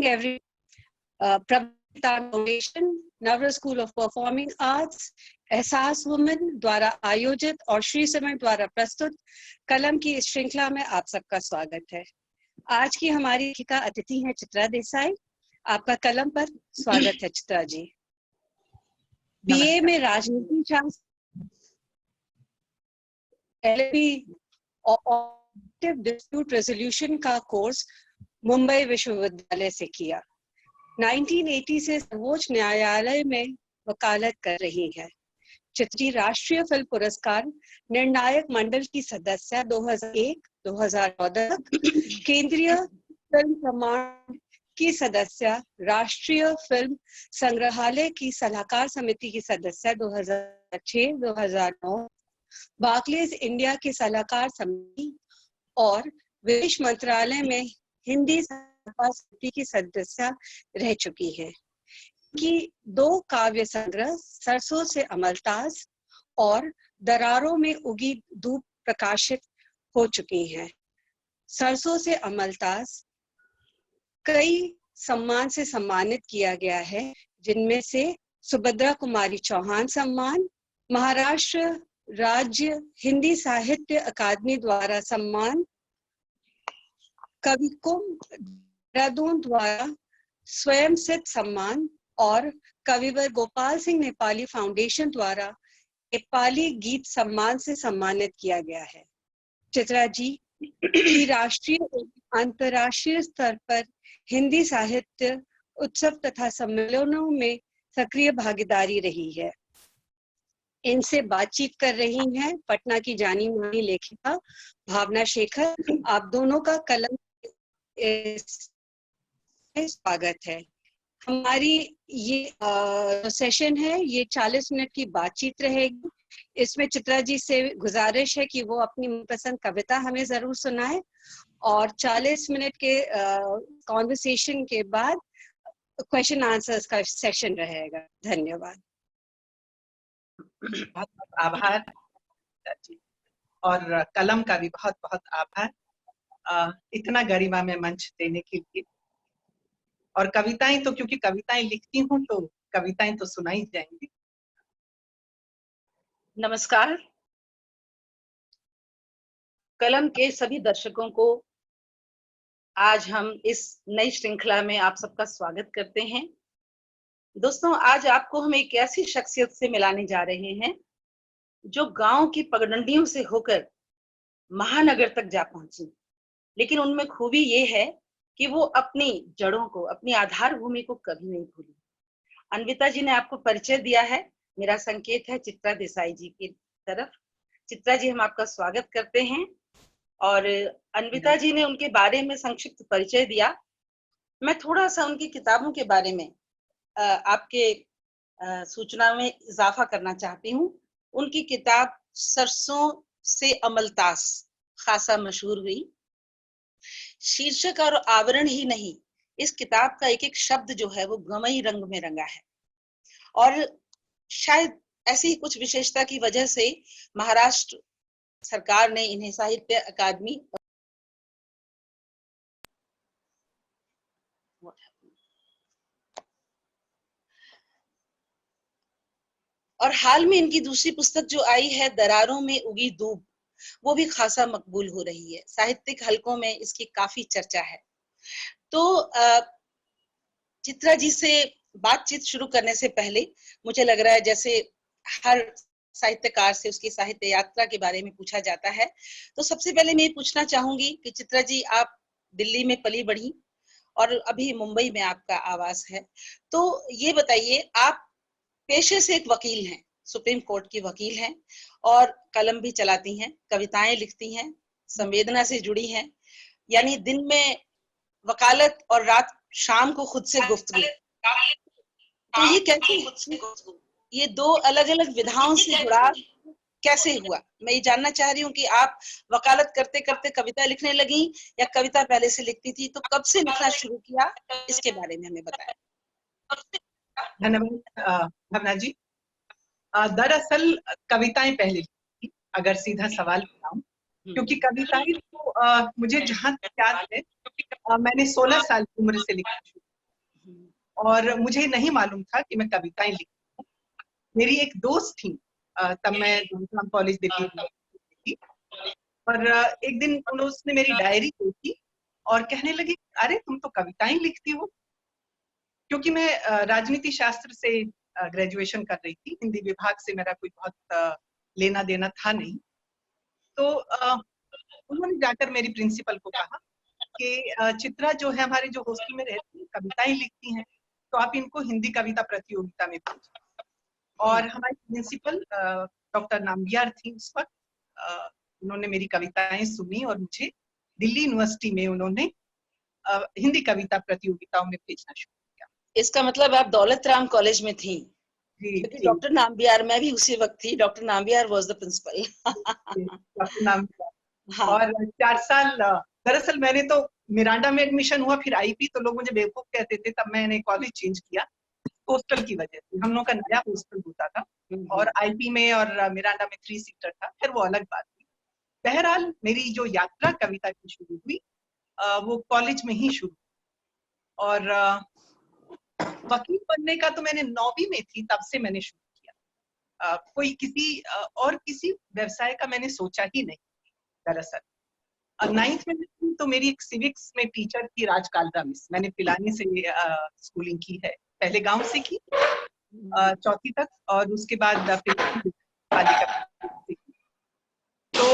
every प्रभुता foundation, नवरा school of performing arts, एहसास वुमेन द्वारा आयोजित और श्री सिमरन द्वारा प्रस्तुत कलम की इस श्रृंखला में आप सबका स्वागत है। आज की हमारी लेखिका अतिथि हैं चित्रा देसाई। आपका कलम पर स्वागत है चित्रा जी। बीए में राजनीति शास्त्र, एलएलबी और डिस्प्यूट रेजोल्यूशन का कोर्स मुंबई विश्वविद्यालय से किया। 1980 से सर्वोच्च न्यायालय में वकालत कर रही है। चित्री राष्ट्रीय फिल्म पुरस्कार निर्णायक मंडल की सदस्य 2001-2014, केंद्रीय फिल्म प्रमाण की सदस्य, राष्ट्रीय फिल्म संग्रहालय की सलाहकार समिति की सदस्य 2006-2009, बार्कलेज इंडिया की सलाहकार समिति और विदेश मंत्रालय में हिंदी समिति की सदस्य रह चुकी है। कि 2 काव्य संग्रह सरसों से अमलताज और दरारों में उगी धूप प्रकाशित हो चुकी हैं। सरसों से अमलताज कई सम्मान से सम्मानित किया गया है, जिनमें से सुभद्रा कुमारी चौहान सम्मान, महाराष्ट्र राज्य हिंदी साहित्य अकादमी द्वारा सम्मान, कवि कुंभ देहरादून द्वारा स्वयं सिद्ध सम्मान और कविवर गोपाल सिंह नेपाली फाउंडेशन द्वारा नेपाली गीत सम्मान से सम्मानित किया गया है। चित्रा जी की राष्ट्रीय और अंतर्राष्ट्रीय स्तर पर हिंदी साहित्य उत्सव तथा सम्मेलनों में सक्रिय भागीदारी रही है। इनसे बातचीत कर रही हैं पटना की जानी मानी लेखिका भावना शेखर। आप दोनों का कलम स्वागत है। हमारी ये सेशन है, ये 40 मिनट की बातचीत रहेगी। इसमें चित्रा जी से गुजारिश है कि वो अपनी मनपसंद कविता हमें जरूर सुनाए और 40 मिनट के कॉन्वर्सेशन के बाद क्वेश्चन आंसर्स का सेशन रहेगा। धन्यवाद। बहुत बहुत आभार और कलम का भी बहुत बहुत आभार इतना गरिमा में मंच देने के लिए। और कविताएं तो क्योंकि कविताएं लिखती हूँ तो कविताएं तो सुनाई जाएंगी। नमस्कार। कलम के सभी दर्शकों को आज हम इस नई श्रृंखला में आप सबका स्वागत करते हैं। दोस्तों, आज आपको हम एक ऐसी शख्सियत से मिलाने जा रहे हैं जो गांव की पगडंडियों से होकर महानगर तक जा पहुंची, लेकिन उनमें खूबी ये है कि वो अपनी जड़ों को, अपनी आधार भूमि को कभी नहीं भूली। अन्विता जी ने आपको परिचय दिया है, मेरा संकेत है चित्रा देसाई जी की तरफ। चित्रा जी, हम आपका स्वागत करते हैं। और अन्विता जी ने उनके बारे में संक्षिप्त परिचय दिया। मैं थोड़ा सा उनकी किताबों के बारे में आपके सूचना में इजाफा करना चाहती हूँ। उनकी किताब सरसों से अमलतास खासा मशहूर हुई। शीर्षक और आवरण ही नहीं, इस किताब का एक एक शब्द जो है वो गमई रंग में रंगा है। और शायद ऐसी ही कुछ विशेषता की वजह से महाराष्ट्र सरकार ने इन्हें साहित्य अकादमी और हाल में इनकी दूसरी पुस्तक जो आई है दरारों में उगी धूप, वो भी खासा मकबूल हो रही है। साहित्यिक हलकों में इसकी काफी चर्चा है। तो चित्रा जी से बातचीत शुरू करने से पहले मुझे लग रहा है जैसे हर साहित्यकार से उसकी साहित्य यात्रा के बारे में पूछा जाता है, तो सबसे पहले मैं ये पूछना चाहूंगी कि चित्रा जी, आप दिल्ली में पली बढ़ी और अभी मुंबई में आपका आवास है, तो ये बताइए, आप पेशे से एक वकील हैं, सुप्रीम कोर्ट की वकील हैं और कलम भी चलाती हैं, कविताएं लिखती हैं, संवेदना से जुड़ी हैं, यानी दिन में वकालत और रात शाम को खुद से गुफ्तगू। तो ये कैसे, ये 2 अलग अलग विधाओं से जुड़ाव कैसे हुआ? मैं ये जानना चाह रही हूँ कि आप वकालत करते करते कविता लिखने लगी या कविता पहले से लिखती थी? तो कब से लिखना शुरू किया, इसके बारे में हमें बताएं। धन्यवाद भावना जी। दरअसल कविताएं पहले लिखी, अगर सीधा सवाल बताऊं, क्योंकि कविताएं तो मुझे जहां तक याद है मैंने 16 साल की उम्र से लिखना शुरू और मुझे नहीं मालूम था कि मैं कविताएं लिखती हूँ। मेरी एक दोस्त थी, तब मैं धूमधाम कॉलेज दिल्ली में थी, और एक दिन उसने मेरी डायरी देखी और कहने लगी, अरे तुम तो कविताएं लिखती हो। क्योंकि मैं राजनीति शास्त्र से ग्रेजुएशन कर रही थी, हिंदी विभाग से मेरा कोई बहुत लेना देना था नहीं। तो उन्होंने जाकर मेरी प्रिंसिपल को कहा कि चित्रा जो है हमारे जो हॉस्टल में रहती है, कविताएं लिखती हैं, तो आप इनको हिंदी कविता प्रतियोगिता में भेजिए। और हमारी प्रिंसिपल डॉक्टर नाम्बियार थी उस वक्त, उन्होंने मेरी कविताएं सुनी और मुझे दिल्ली यूनिवर्सिटी में उन्होंने हिंदी कविता प्रतियोगिताओं में भेजना शुरू किया। इसका मतलब आप दौलत राम कॉलेज में थी? क्योंकि डॉक्टर नाम्बियार, मैं भी उसी वक्त थी, doctor Nambiar was the principal. Doctor Nambiar. हाँ। और 4 साल दरअसल मैंने तो मिरांडा में एडमिशन हुआ, फिर आईपी, तो लोग मुझे बेवकूफ कहते थे, तब मैंने कॉलेज चेंज किया हॉस्टल की वजह से। हम लोग का नया हॉस्टल होता था और आईपी में और मिरांडा में 3 सीटर था, फिर वो अलग बात थी। बहरहाल मेरी जो यात्रा कविता की शुरू हुई वो कॉलेज में ही शुरू। और वकील बनने का तो मैंने 9वीं में थी तब से मैंने शुरू किया। कोई किसी और किसी व्यवसाय का मैंने सोचा ही नहीं दरअसल। 9th में थी तो मेरी एक सिविक्स में टीचर थी, राज कालरा मिस। मैंने पिलानी से स्कूलिंग की है, पहले गांव से की 4वीं तक, और उसके बाद तो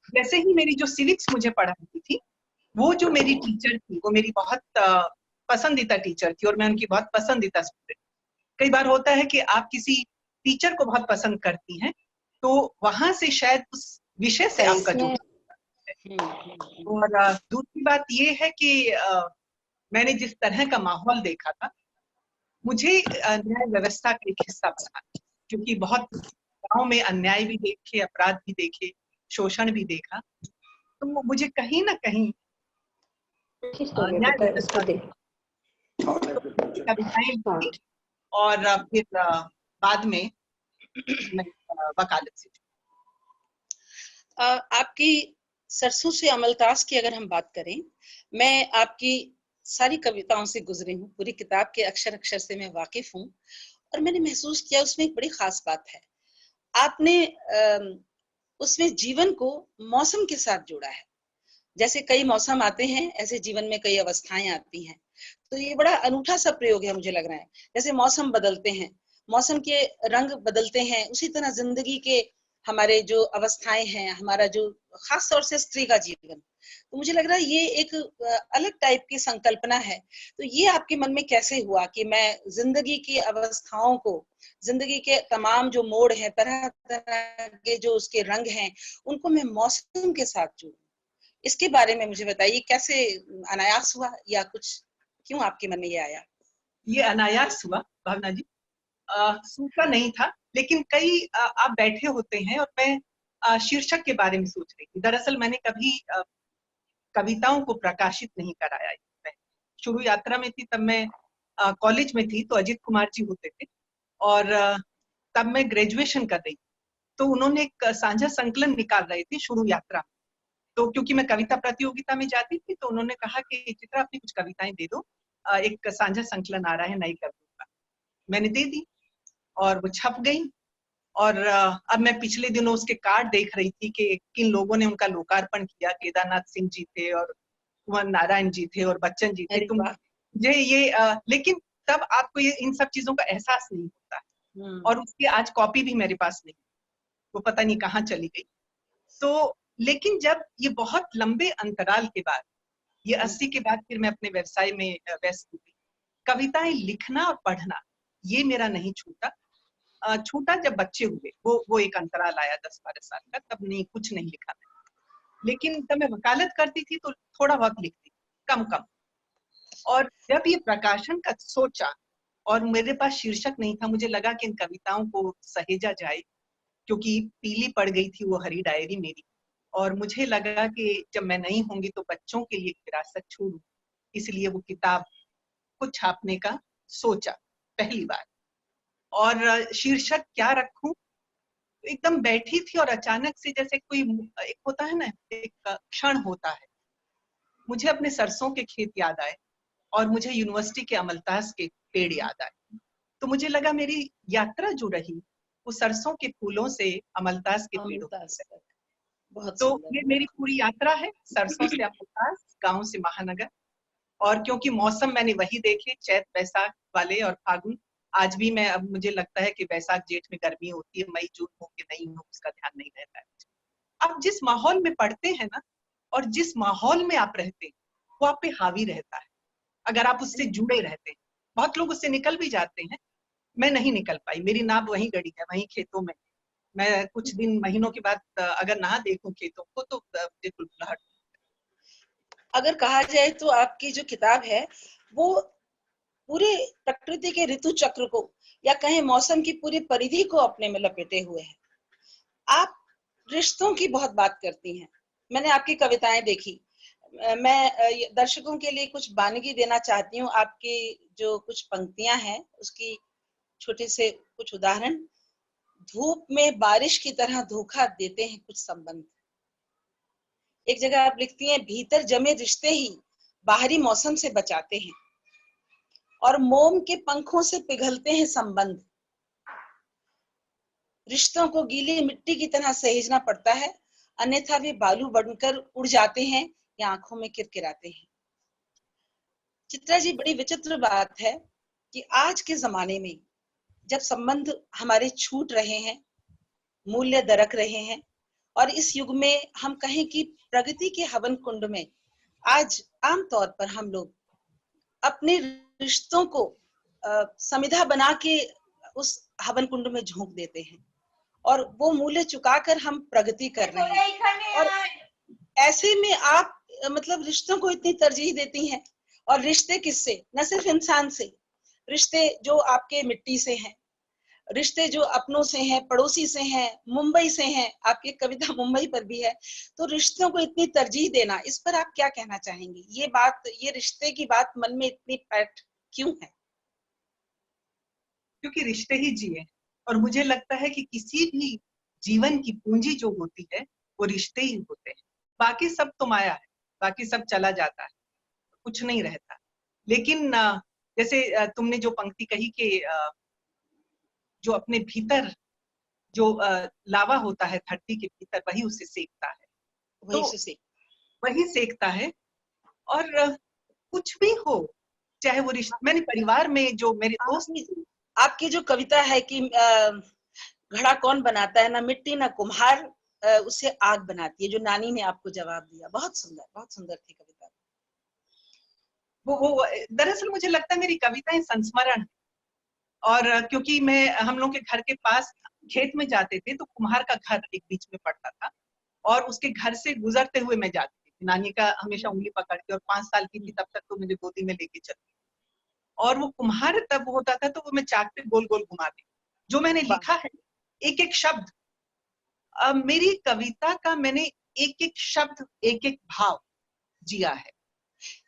जैसे ही मेरी जो सिविक्स मुझे पढ़ाती थी, वो जो मेरी टीचर थी वो मेरी बहुत पसंदीदा टीचर थी और मैं उनकी बहुत पसंदीदा स्टूडेंट। कई बार होता है कि आप किसी टीचर को बहुत पसंद करती हैं तो वहां से शायद उस विषय से आपका जुड़। और दूसरी बात ये है कि मैंने जिस तरह का माहौल देखा था, मुझे न्याय व्यवस्था का एक हिस्सा बना, क्योंकि बहुत गांव में अन्याय भी देखे, अपराध भी देखे, शोषण भी देखा, तो मुझे कहीं ना कहीं न्याय व्यवस्था कविताएं लिखी और फिर बाद में मैं वकालत से। आपकी सरसों से अमलतास की अगर हम बात करें, मैं आपकी सारी कविताओं से गुजरी हूँ, पूरी किताब के अक्षर अक्षर से मैं वाकिफ हूँ, और मैंने महसूस किया उसमें एक बड़ी खास बात है, आपने उसमें जीवन को मौसम के साथ जोड़ा है। जैसे कई मौसम आते हैं, ऐसे जीवन में कई अवस्थाएं आती हैं, तो ये बड़ा अनूठा सा प्रयोग है मुझे लग रहा है। जैसे मौसम बदलते हैं, मौसम के रंग बदलते हैं, उसी तरह जिंदगी के हमारे जो अवस्थाएं हैं, हमारा जो खास तौर से स्त्री का जीवन, तो मुझे लग रहा है ये एक अलग टाइप की संकल्पना है। तो ये आपके मन में कैसे हुआ कि मैं जिंदगी की अवस्थाओं को, जिंदगी के तमाम जो मोड़ हैं, तरह तरह के जो उसके रंग हैं, उनको मैं मौसम के साथ जोड़ूं? इसके बारे में मुझे बताइए, कैसे अनायास हुआ या कुछ, क्यों आपके मन में ये आया? ये अनायास हुआ भावना जी, सोचा नहीं था, लेकिन कई आप बैठे होते हैं और मैं शीर्षक के बारे में सोच रही थी। दरअसल मैंने कभी कविताओं को प्रकाशित नहीं कराया। मैं शुरू यात्रा में थी, तब मैं कॉलेज में थी, तो अजित कुमार जी होते थे, और तब मैं ग्रेजुएशन कर रही थी, तो उन्होंने एक साझा संकलन निकाल रहे थे शुरू यात्रा। तो क्योंकि मैं कविता प्रतियोगिता में जाती थी, तो उन्होंने कहा कि चित्रा अपनी कुछ कविताएं दे दो, एक साझा संकलन आ रहा है नई कविता का। मैंने दे दी और वो छप गई। और अब मैं पिछले दिनों उसके कार्ड देख रही थी कि किन लोगों ने उनका लोकार्पण किया। केदारनाथ सिंह जी थे और कुंवर नारायण जी थे और बच्चन जी थे। तुम मुझे ये लेकिन तब आपको ये इन सब चीजों का एहसास नहीं होता है, और उसकी आज कॉपी भी मेरे पास नहीं, वो पता नहीं कहाँ चली गई। तो लेकिन जब ये बहुत लंबे अंतराल के बाद, ये 80 के बाद फिर मैं अपने व्यवसाय में व्यस्त हुई, कविताएं लिखना और पढ़ना ये मेरा नहीं छूटा। छूटा जब बच्चे हुए, वो एक अंतराल आया 10-12 साल का, तब नहीं, कुछ नहीं लिखा मैं। लेकिन जब मैं वकालत करती थी तो थोड़ा बहुत लिखती, कम कम। और जब ये प्रकाशन का सोचा और मेरे पास शीर्षक नहीं था, मुझे लगा कि इन कविताओं को सहेजा जाए, क्योंकि पीली पड़ गई थी वो हरी डायरी मेरी, और मुझे लगा कि जब मैं नहीं होंगी तो बच्चों के लिए विरासत छोड़ूं। इसलिए वो किताब को छापने का सोचा पहली बार। और शीर्षक क्या रखूं, एकदम बैठी थी और अचानक से जैसे कोई एक होता है ना, एक क्षण होता है, मुझे अपने सरसों के खेत याद आए और मुझे यूनिवर्सिटी के अमलतास के पेड़ याद आए। तो मुझे लगा मेरी यात्रा जो रही वो सरसों के फूलों से अमलतास के पेड़ों अमृतास तक। बहुत तो सुंदर, ये बहुत मेरी पूरी यात्रा है, सरसों से अमलतास, गांव से महानगर। और क्योंकि मौसम मैंने वही देखे, चैत बैसाख वाले और फागुन। आज भी मैं, अब मुझे लगता है कि बैसाख जेठ में गर्मी होती है, मई जून हो कि नहीं हो उसका ध्यान नहीं रहता है। आप जिस माहौल में पढ़ते हैं ना, और जिस माहौल में आप रहते हैं, वो आप पे हावी रहता है, अगर आप उससे जुड़े रहते हैं। बहुत लोग उससे निकल भी जाते हैं, मैं नहीं निकल पाई, मेरी नाव वहीं गड़ी है, वहीं खेतों में। मैं कुछ दिन महीनों के बाद अगर ना देखूं खेतों को तो मुझे कुलबुलाहट। अगर कहा जाए तो आपकी जो किताब है वो पूरे प्रकृति के ऋतु चक्र को या कहें मौसम की पूरी परिधि को अपने में लपेटे हुए है। आप रिश्तों की बहुत बात करती हैं। मैंने आपकी कविताएं देखी। मैं दर्शकों के लिए कुछ वानगी देना चाहती हूँ। आपकी जो कुछ पंक्तियां हैं उसकी छोटे से कुछ उदाहरण। धूप में बारिश की तरह धोखा देते हैं कुछ संबंध। एक जगह आप लिखती हैं, भीतर जमे रिश्ते ही बाहरी मौसम से बचाते हैं और मोम के पंखों से पिघलते हैं संबंध। रिश्तों को गीली मिट्टी की तरह सहेजना पड़ता है, अन्यथा वे बालू बनकर उड़ जाते हैं या आंखों में किरकिराते हैं। चित्रा जी, बड़ी विचित्र बात है कि आज के जमाने में जब संबंध हमारे छूट रहे हैं, मूल्य दरक रहे हैं, और इस युग में हम कहें कि प्रगति के हवन कुंड में आज आमतौर पर हम लोग अपने रिश्तों को समिधा बना के उस हवन कुंड में झोंक देते हैं और वो मूल्य चुकाकर हम प्रगति कर रहे हैं। और ऐसे में आप मतलब रिश्तों को इतनी तरजीह देती हैं, और रिश्ते किससे? न सिर्फ इंसान से, रिश्ते जो आपके मिट्टी से हैं, रिश्ते जो अपनों से हैं, पड़ोसी से हैं, मुंबई से हैं। आपकी कविता मुंबई पर भी है। तो रिश्तों को इतनी तरजीह देना, इस पर आप क्या कहना चाहेंगी? ये बात, ये रिश्ते की बात मन में इतनी पैठ क्यों है? क्योंकि रिश्ते ही जिए, और मुझे लगता है कि किसी भी जीवन की पूंजी जो होती है वो रिश्ते ही होते हैं। बाकी सब तो माया है, बाकी सब चला जाता है, कुछ नहीं रहता। लेकिन जैसे तुमने जो पंक्ति कही कि जो अपने भीतर जो लावा होता है धरती के भीतर, वही उसे सेकता है। वही तो से वही सेकता है। और कुछ भी हो, चाहे वो रिश्ते, मैंने परिवार में जो मेरे दोस्त, आपकी जो कविता है कि घड़ा कौन बनाता है, ना मिट्टी ना कुम्हार, उसे आग बनाती है, जो नानी ने आपको जवाब दिया। बहुत सुंदर थी कविता। वो दरअसल मुझे लगता है मेरी कविताएं संस्मरण है। और क्योंकि मैं, हम लोग के घर के पास खेत में जाते थे तो कुम्हार का घर एक बीच में पड़ता था, और उसके घर से गुजरते हुए मैं जाती थी नानी का हमेशा उंगली पकड़ के। और 5 साल की थी तब तक तो मुझे गोदी में लेके चलती, और वो कुम्हार तब होता था तो वो मैं चाक पे गोल गोल घुमाती। जो मैंने लिखा है, एक एक शब्द, मेरी कविता का मैंने एक एक शब्द, एक एक भाव जिया है।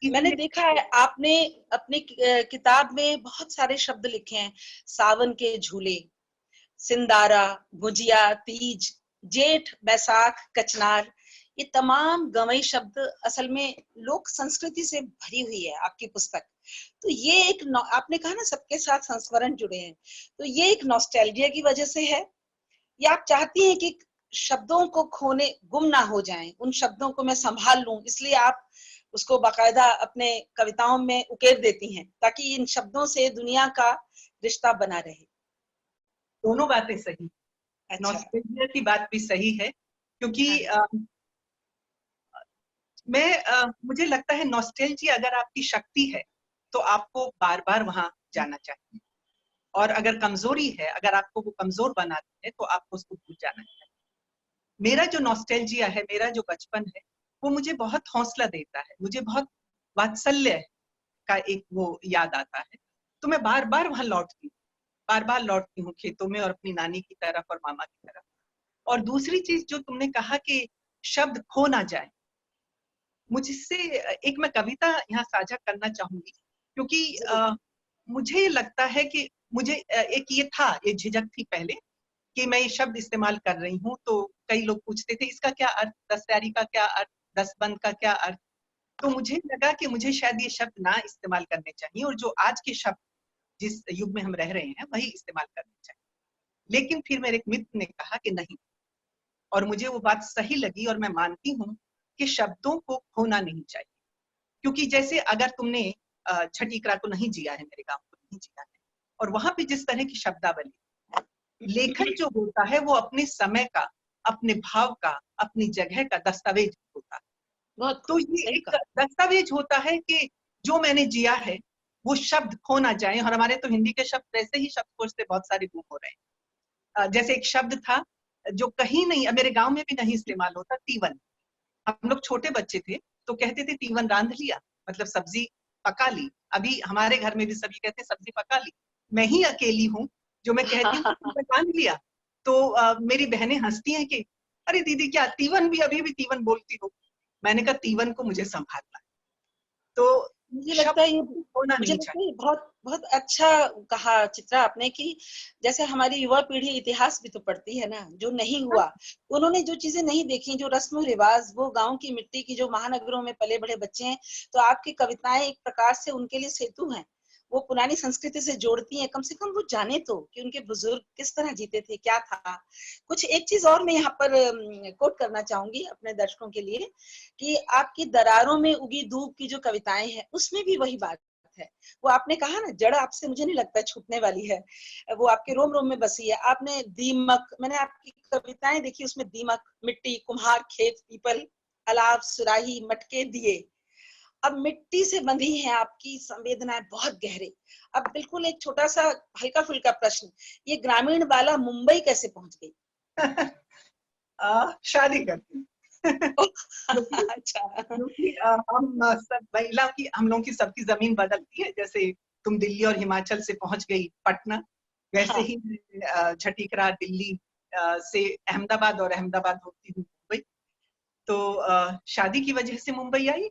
मैंने देखा है आपने अपनी किताब में बहुत सारे शब्द लिखे हैं। सावन के झूले, सिंदारा, भुजिया, तीज, जेठ, बैसाख, कचनार, ये तमाम गवई शब्द असल में लोक संस्कृति से भरी हुई है आपकी पुस्तक। तो ये एक, आपने कहा ना सबके साथ संस्मरण जुड़े हैं, तो ये एक नॉस्टैल्जिया की वजह से है, या आप चाहती हैं कि शब्दों को खोने, गुम ना हो जाएं, उन शब्दों को मैं संभाल लूं, इसलिए आप उसको बाकायदा अपने कविताओं में उकेर देती हैं ताकि इन शब्दों से दुनिया का रिश्ता बना रहे? दोनों बातें सही। अच्छा। नॉस्टैल्जिया की बात भी सही है, क्योंकि हाँ। मुझे लगता है नॉस्टैल्जिया अगर आपकी शक्ति है तो आपको बार बार वहां जाना चाहिए, और अगर कमजोरी है, अगर आपको वो कमजोर बनाती है तो आपको उसको भूल जाना चाहिए। मेरा जो नॉस्टैल्जिया है, मेरा जो बचपन है, वो मुझे बहुत हौसला देता है, मुझे बहुत वात्सल्य का एक वो याद आता है। तो मैं बार बार वहां लौटती हूँ, बार बार लौटती हूँ खेतों में और अपनी नानी की तरफ और मामा की तरफ। और दूसरी चीज जो तुमने कहा कि शब्द खो ना जाए, मुझसे एक मैं कविता यहाँ साझा करना चाहूंगी, क्योंकि मुझे लगता है कि मुझे एक ये था, ये झिझक थी पहले कि मैं ये शब्द इस्तेमाल कर रही हूँ, तो कई लोग पूछते थे इसका क्या अर्थ, 10 प्यारी का क्या अर्थ, 10 बंद का क्या अर्थ। तो मुझे लगा कि मुझे शायद ये शब्द ना इस्तेमाल करने चाहिए और जो आज के शब्द जिस युग में हम रह रहे हैं वही इस्तेमाल करने चाहिए। लेकिन फिर मेरे एक मित्र ने कहा कि नहीं, और मुझे वो बात सही लगी और मैं मानती हूँ कि शब्दों को खोना नहीं चाहिए। क्योंकि जैसे अगर तुमने छठ इकरा को नहीं जिया है, मेरे गांव को नहीं जिया है, और वहां पे जिस तरह की शब्दावली, लेखन जो होता है वो अपने समय का, अपने भाव का, अपनी जगह का दस्तावेज होता है। बहुत तो ये एक दस्तावेज होता है कि जो मैंने जिया है वो शब्द खो ना जाए। और हमारे तो हिंदी के शब्द वैसे ही शब्दकोश से बहुत सारे गुम हो रहे हैं। जैसे एक शब्द था जो कहीं नहीं, मेरे गांव में भी नहीं इस्तेमाल होता, तीवन। हम लोग छोटे बच्चे थे तो कहते थे तीवन रांध लिया, मतलब सब्जी पका ली। अभी हमारे घर में भी सभी कहते हैं सब्जी पका ली। मैं ही अकेली हूँ जो मैं कहती हूँ तीवन रांध लिया। तो मेरी बहनें हंसती हैं कि अरे दीदी क्या तीवन भी अभी भी तीवन बोलती हो। मैंने कहा तीवन को मुझे संभालना है। तो मुझे लगता है ये होना मुझे नहीं लगता चाहिए। है बहुत बहुत अच्छा कहा चित्रा आपने कि जैसे हमारी युवा पीढ़ी इतिहास भी तो पढ़ती है ना, जो नहीं हुआ, उन्होंने जो चीजें नहीं देखी, जो रस्म रिवाज, वो गांव की मिट्टी की, जो महानगरों में पले बड़े बच्चे हैं, तो आपकी कविताएं एक प्रकार से उनके लिए सेतु हैं। वो पुरानी संस्कृति से जोड़ती हैं, कम से कम वो जाने तो कि उनके बुजुर्ग किस तरह जीते थे, क्या था। कुछ एक चीज और मैं यहाँ पर कोट करना चाहूंगी अपने दर्शकों के लिए कि आपकी दरारों में उगी धूप की जो कविताएं हैं उसमें भी वही बात है। वो आपने कहा ना, जड़ आपसे मुझे नहीं लगता छूटने वाली है, वो आपके रोम रोम में बसी है। आपने दीमक, मैंने आपकी कविताएं देखी, उसमें दीमक, मिट्टी, कुम्हार, खेत, पीपल, अलाव, सुराही, मटके, दिए। अब मिट्टी से बंधी है आपकी संवेदनाएं बहुत गहरे। अब बिल्कुल एक छोटा सा हल्का फुल्का प्रश्न, ये ग्रामीण बाला मुंबई कैसे पहुंच गई? शादी करती अच्छा। क्योंकि हम सब महिला की, हम लोगों की सबकी जमीन बदलती है। जैसे तुम दिल्ली और हिमाचल से पहुंच गई पटना, वैसे हाँ। ही छठीकरा दिल्ली से अहमदाबाद और अहमदाबाद होती हुई मुंबई। तो शादी की वजह से मुंबई आई।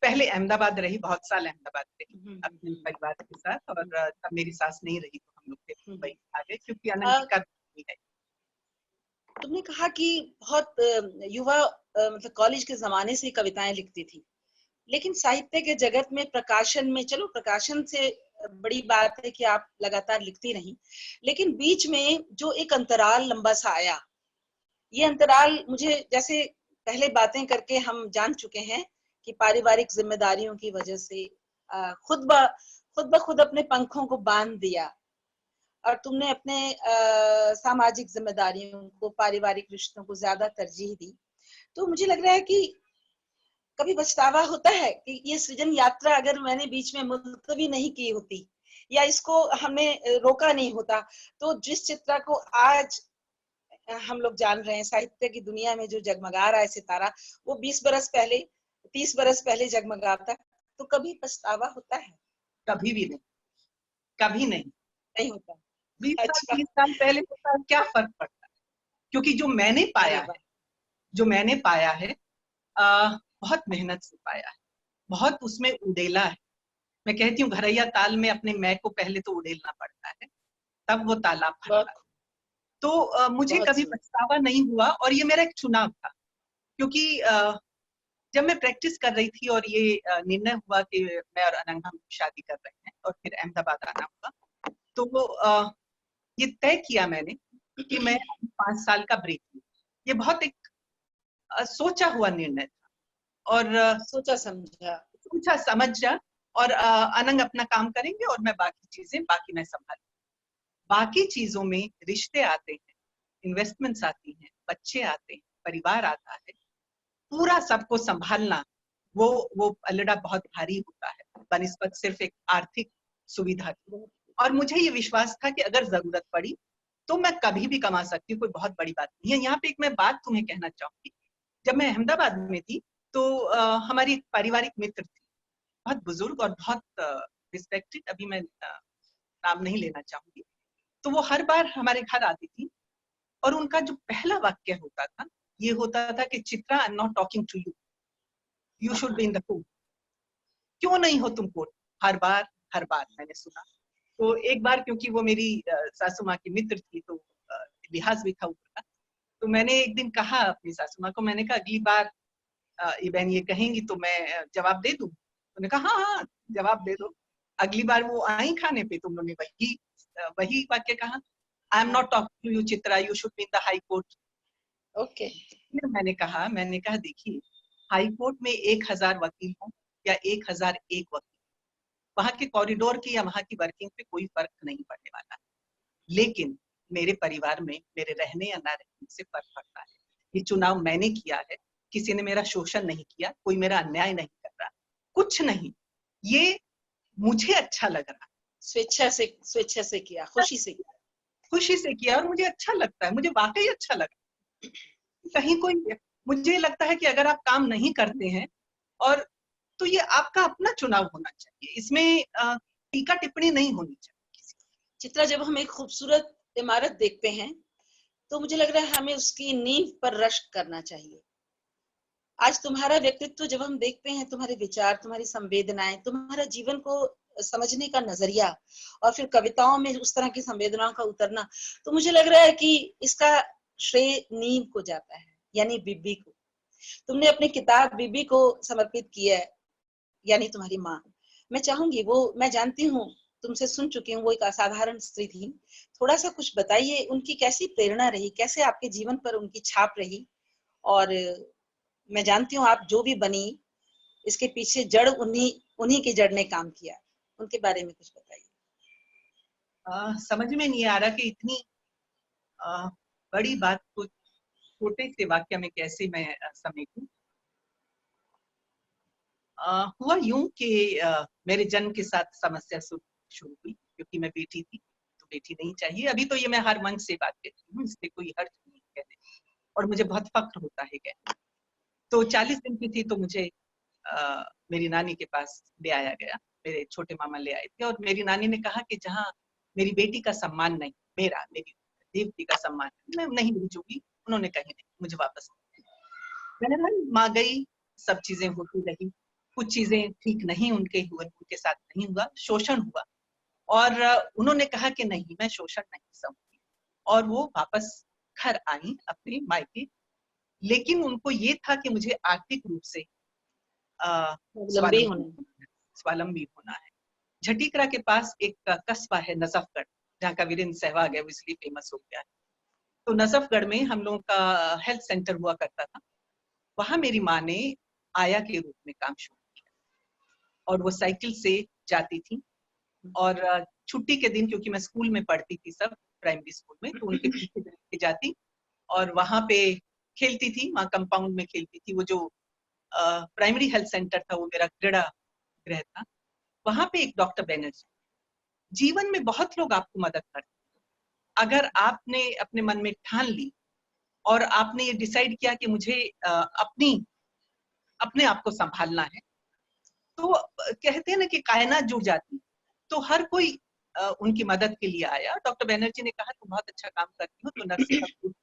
पहले अहमदाबाद रही, बहुत साल अहमदाबाद रही अपने परिवार के साथ, और तब मेरी सास नहीं रही तो हम लोग फिर मुंबई आ गए, क्योंकि अनंत का है। तुमने कहा कि बहुत युवा मतलब कॉलेज के जमाने से कविताएं लिखती थी, लेकिन साहित्य के जगत में, प्रकाशन में, चलो प्रकाशन से बड़ी बात है कि आप लगातार लिखती रही, लेकिन बीच में जो एक अंतराल लंबा सा आया, ये अंतराल मुझे, जैसे पहले बातें करके हम जान चुके हैं कि पारिवारिक जिम्मेदारियों की वजह से खुद ब खुद अपने पंखों को बांध दिया और तुमने अपने सामाजिक जिम्मेदारियों को, पारिवारिक रिश्तों को ज्यादा तरजीह दी। तो मुझे लग रहा है कि कभी पछतावा होता है कि ये सृजन यात्रा अगर मैंने बीच में मुलतवी नहीं की होती या इसको हमने रोका नहीं होता, तो जिस चित्रा को आज हम लोग जान रहे हैं, साहित्य की दुनिया में जो जगमगा रहा है सितारा, वो 20 बरस पहले, 30 बरस पहले जगमगाता। तो कभी पछतावा होता है? कभी भी नहीं, कभी नहीं। नहीं होता। 20 साल अच्छा। 30 साल पहले होता है, क्या फर्क पड़ता है? क्योंकि जो मैंने पाया अरे है, वाह। जो मैंने पाया है, बहुत मेहनत से पाया है, बहुत उसमें उड़ेला है। मैं कहती हूँ घरैया ताल में अपने मैं को पहले तो उड़ेलना पड़ता है, तब वो तालाब भरता बहुत है। तो मुझे बहुत कभी सुंदर। पछतावा नहीं हुआ, और ये मेरा एक चुनाव था। क्योंकि जब मैं प्रैक्टिस कर रही थी और ये निर्णय हुआ कि मैं और अनंग हम शादी कर रहे हैं और फिर अहमदाबाद आना हुआ, तो ये तय किया मैंने कि मैं 5 साल का ब्रेक लूं। ये बहुत एक सोचा हुआ निर्णय था, और सोचा समझा। सोचा समझा। और अनंग अपना काम करेंगे और मैं बाकी चीजें, बाकी मैं संभालूंगी। बाकी चीजों में रिश्ते आते हैं, इन्वेस्टमेंट्स आती हैं, बच्चे आते हैं, परिवार आता है, पूरा सबको संभालना, वो पलड़ा बहुत भारी होता है बनिस्बत सिर्फ एक आर्थिक सुविधा की। और मुझे ये विश्वास था कि अगर जरूरत पड़ी तो मैं कभी भी कमा सकती हूँ, कोई बहुत बड़ी बात नहीं है। यहाँ पे एक मैं बात तुम्हें कहना चाहूंगी। जब मैं अहमदाबाद में थी तो हमारी एक पारिवारिक मित्र थी, बहुत बुजुर्ग और बहुत रिस्पेक्टेड, अभी मैं नाम नहीं लेना चाहूंगी। तो वो हर बार हमारे घर आती थी और उनका जो पहला वाक्य होता था, ये होता था कि Chitra, I am not talking to you, you should be in the court. क्यों नहीं हो तुम कोर्ट? हर बार मैंने सुना। तो एक बार, क्योंकि वो मेरी सासू माँ की मित्र थी, तो लिहाज भी था ऊपर का, तो मैंने एक दिन कहा अपनी सासू माँ को, मैंने कहा अगली बार ये बहन ये कहेंगी तो मैं जवाब दे दूं। उन्होंने कहा हाँ हाँ जवाब दे दो। अगली बार वो आई खाने पे तो उन्होंने वही वाक्य कहा, I am not talking to you Chitra, you should be in the high court. Okay. फिर मैंने कहा देखिए, हाई कोर्ट में 1000 वकील हों या 1001 वकील, वहां के कॉरिडोर की या वहां की वर्किंग पे कोई फर्क नहीं पड़ने वाला है, लेकिन मेरे परिवार में मेरे रहने या ना रहने से फर्क पड़ता है। ये चुनाव मैंने किया है, किसी ने मेरा शोषण नहीं किया, कोई मेरा अन्याय नहीं कर रहा, कुछ नहीं, ये मुझे अच्छा लग रहा है, स्वेच्छा से किया, खुशी से किया और मुझे अच्छा लगता है, मुझे वाकई अच्छा लगा। कहीं कोई, मुझे लगता है कि अगर आप काम नहीं करते हैं और तो ये आपका अपना चुनाव होना चाहिए, इसमें टीका टिप्पणी नहीं होनी चाहिए। चित्रा, जब हम एक खूबसूरत इमारत देखते हैं तो मुझे लग रहा है हमें उसकी नींव पर रश्क करना चाहिए। आज तुम्हारा व्यक्तित्व जब हम देखते हैं, तुम्हारे विचार, तुम्हारी संवेदनाएं, तुम्हारा जीवन को समझने का नजरिया और फिर कविताओं में उस तरह की संवेदनाओं का उतरना, तो मुझे लग रहा है कि इसका श्रेय नींव को जाता है, यानी बीबी को। तुमने अपनी किताब बीबी को समर्पित किया है, यानी तुम्हारी माँ। मैं चाहूंगी, वो मैं जानती हूँ, तुमसे सुन चुकी हूँ, वो एक असाधारण स्त्री थी। थोड़ा सा कुछ बताइए, उनकी कैसी प्रेरणा रही, कैसे आपके जीवन पर उनकी छाप रही, और मैं जानती हूँ आप जो भी बनी, इसके पीछे जड़ उन्हीं की जड़ ने काम किया। उनके बारे में कुछ बताइए। समझ में नहीं आ रहा कि इतनी बड़ी बात को छोटे से वाक्य में कैसे मैं समेटूं। हुआ यूं कि मेरे जन्म के साथ समस्या शुरू हुई, क्योंकि मैं बेटी थी तो बेटी नहीं चाहिए। अभी तो ये मैं हर मंच से बात कहती हूँ, इससे कोई हर्ज नहीं कहते, और मुझे बहुत फक्र होता है कहते। तो 40 दिन की थी तो मुझे मेरी नानी के पास ले आया गया, मेरे छोटे मामा ले आए थे, और मेरी नानी ने कहा कि जहाँ मेरी बेटी का सम्मान नहीं, मेरी देवती का सम्मान मैं नहीं भेजूंगी। उन्होंने कही नहीं, मुझे वापस बहरहाल माँ गई, सब चीजें होती रही, कुछ चीजें ठीक नहीं उनके साथ नहीं हुआ, शोषण हुआ, और उन्होंने कहा कि नहीं मैं शोषण नहीं सहूंगी, और वो वापस घर आई अपने मायके। लेकिन उनको ये था कि मुझे आर्थिक रूप से स्वावलंबी होना है। झटीकरा के पास एक कस्बा है नजफगढ़, जहाँ का वीरेंद्र सहवाग है, वो इसलिए फेमस हो गया है। तो नजफगढ़ में हम लोगों का हेल्थ सेंटर हुआ करता था, वहां मेरी माँ ने आया के रूप में काम शुरू किया, और वो साइकिल से जाती थी, और छुट्टी के दिन, क्योंकि मैं स्कूल में पढ़ती थी, सब प्राइमरी स्कूल में, तो उनके पीछे जाती और वहां पे खेलती थी, वहां कंपाउंड में खेलती थी। वो जो प्राइमरी हेल्थ सेंटर था वो मेरा क्रीड़ा गृह था। वहां पे एक डॉक्टर बैनर्जी, जीवन में बहुत लोग आपको मदद करते हैं, अगर आपने अपने मन में ठान ली और आपने ये डिसाइड किया कि मुझे अपने आप को संभालना है, तो कहते हैं ना कि कायनात जुड़ जाती। तो हर कोई उनकी मदद के लिए आया। डॉक्टर बैनर्जी ने कहा तुम बहुत अच्छा काम करती हो, तो नर्सिंग का कोर्स।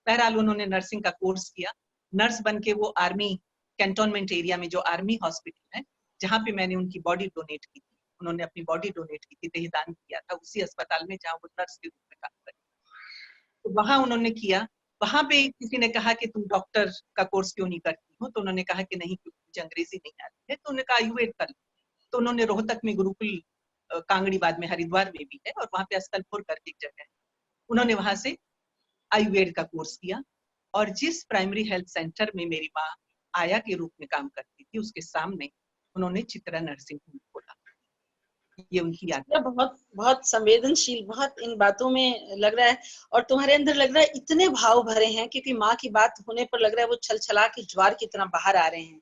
बहरहाल उन्होंने नर्सिंग का कोर्स किया, नर्स बन के वो आर्मी कैंटोनमेंट एरिया में जो आर्मी हॉस्पिटल है, जहाँ पे मैंने उनकी बॉडी डोनेट की थी, उन्होंने अपनी बॉडी डोनेट की थी, देहदान किया था उसी अस्पताल में जहाँ वो नर्स के रूप में काम करती। तो वहां उन्होंने किया। वहां पे किसी ने कहा कि तुम डॉक्टर का कोर्स क्यों नहीं करती हो, तो उन्होंने कहा कि नहीं, क्योंकि मुझे अंग्रेजी नहीं आती है। तो उन्होंने कहा आयुर्वेद कर लो। तो उन्होंने रोहतक में गुरुकुल, कांगड़ीबाद में, हरिद्वार में भी है, और वहां पे अस्तलपुर करके एक जगह है, उन्होंने वहां से आयुर्वेद का कोर्स किया। और जिस प्राइमरी हेल्थ सेंटर में मेरी माँ आया के रूप में काम करती थी, उसके सामने उन्होंने चित्रा नर्सिंग होम खोला। ये उनकी यात्रा। बहुत बहुत संवेदनशील, बहुत इन बातों में लग रहा है, और तुम्हारे अंदर लग रहा है इतने भाव भरे हैं, क्योंकि माँ की बात होने पर लग रहा है वो छलछला के ज्वार की तरह बाहर आ रहे हैं।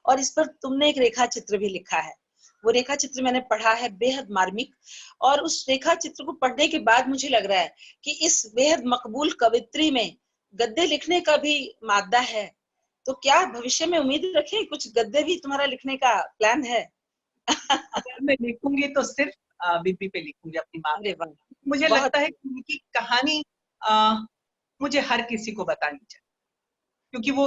और इस पर तुमने एक रेखा चित्र भी लिखा है, वो रेखा चित्र मैंने पढ़ा है, बेहद मार्मिक। और उस रेखा चित्र को पढ़ने के बाद मुझे लग रहा है कि इस बेहद मकबूल कवित्री में गद्य लिखने का भी मादा है। तो क्या भविष्य में उम्मीद रखें, कुछ गद्य भी तुम्हारा लिखने का प्लान है? अगर मैं लिखूंगी तो सिर्फ बीबी पे लिखूंगी, अपनी माँ पे। मुझे लगता है कि उनकी कहानी मुझे हर किसी को बतानी चाहिए, क्योंकि वो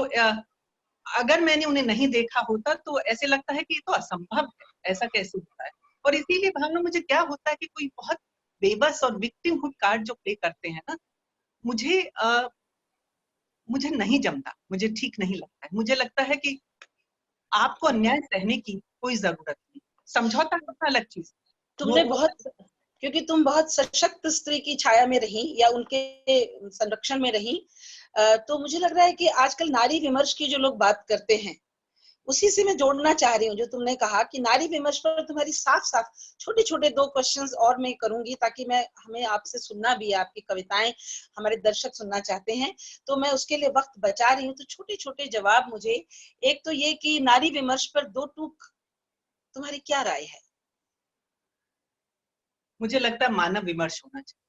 अगर मैंने उन्हें नहीं देखा होता तो ऐसे लगता है कि ये तो असंभव है, ऐसा कैसे होता है। और इसीलिए भावना, मुझे क्या होता है कि कोई बहुत बेबस और विक्टिमहुड कार्ड जो प्ले करते हैं ना, मुझे नहीं जमता, मुझे ठीक नहीं लगता है। मुझे लगता है कि आपको अन्याय सहने की कोई जरूरत नहीं। समझौता करना अलग चीज। तुमने बहुत, क्योंकि तुम बहुत सशक्त स्त्री की छाया में रही या उनके संरक्षण में रही, तो मुझे लग रहा है कि आजकल नारी विमर्श की जो लोग बात करते हैं, उसी से मैं जोड़ना चाह रही हूँ जो तुमने कहा कि नारी विमर्श पर तुम्हारी साफ साफ छोटे छोटे 2 क्वेश्चंस और मैं करूंगी, ताकि हमें आपसे सुनना भी है, आपकी कविताएं हमारे दर्शक सुनना चाहते हैं, तो मैं उसके लिए वक्त बचा रही हूँ। तो छोटे छोटे जवाब मुझे, एक तो ये कि नारी विमर्श पर 2 टूक तुम्हारी क्या राय है? मुझे लगता है मानव विमर्श होना चाहिए।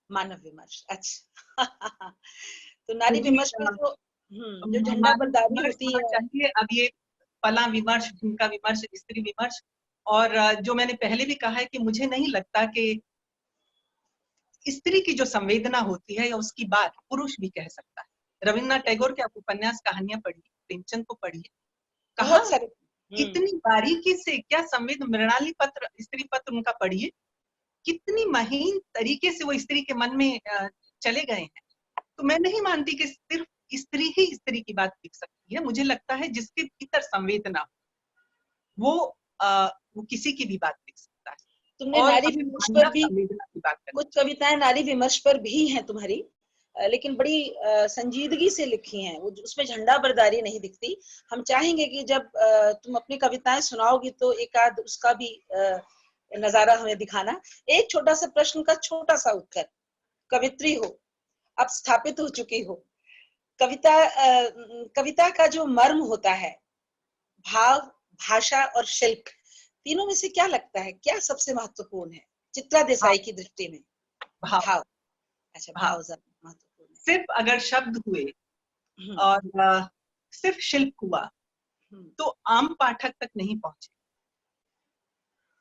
मानव विमर्श, अच्छा। तो नारी विमर्श पर जो झंडा मानव बरदारी विमर्श होती होना है। चाहिए। अब ये फला विमर्श, ढिमका विमर्श, स्त्री विमर्श, और जो मैंने पहले भी कहा है कि मुझे नहीं लगता कि स्त्री की जो संवेदना होती है या उसकी बात पुरुष भी कह सकता है। रविन्द्रनाथ टैगोर के आप उपन्यास कहानियां पढ़िए, प्रेमचंद को पढ़िए, कहा बहुत सारे इतनी बारीकी से, क्या संवेद, मृणाली पत्र, स्त्री पत्र उनका पढ़िए, कितनी महीन तरीके से वो स्त्री के मन में चले गए हैं। तो मैं नहीं मानती कि सिर्फ स्त्री ही स्त्री की बात लिख सकती है। मुझे लगता है जिसके भीतर संवेदना वो किसी की भी बात लिख सकता है। तुमने और नारी विमर्श पर भी संवेदना की बात करनी, कुछ कविताएं नारी विमर्श पर भी हैं तुम्हारी, लेकिन बड़ी संजीदगी से लिखी हैं, उसमें झंडा बरदारी नहीं दिखती। हम चाहेंगे कि जब तुम अपनी कविताएं सुनाओगी तो एक आध उसका भी नजारा हमें दिखाना। एक छोटा सा प्रश्न का छोटा सा उत्तर। कवित्री हो, अब स्थापित हो चुकी हो, कविता का जो मर्म होता है, भाव, भाषा और शिल्प, तीनों में से क्या लगता है, क्या सबसे महत्वपूर्ण है चित्रा देसाई की दृष्टि में? भाव। अच्छा, भाव ज्यादा महत्वपूर्ण है। सिर्फ अगर शब्द हुए और सिर्फ शिल्प हुआ तो आम पाठक तक नहीं पहुंचे।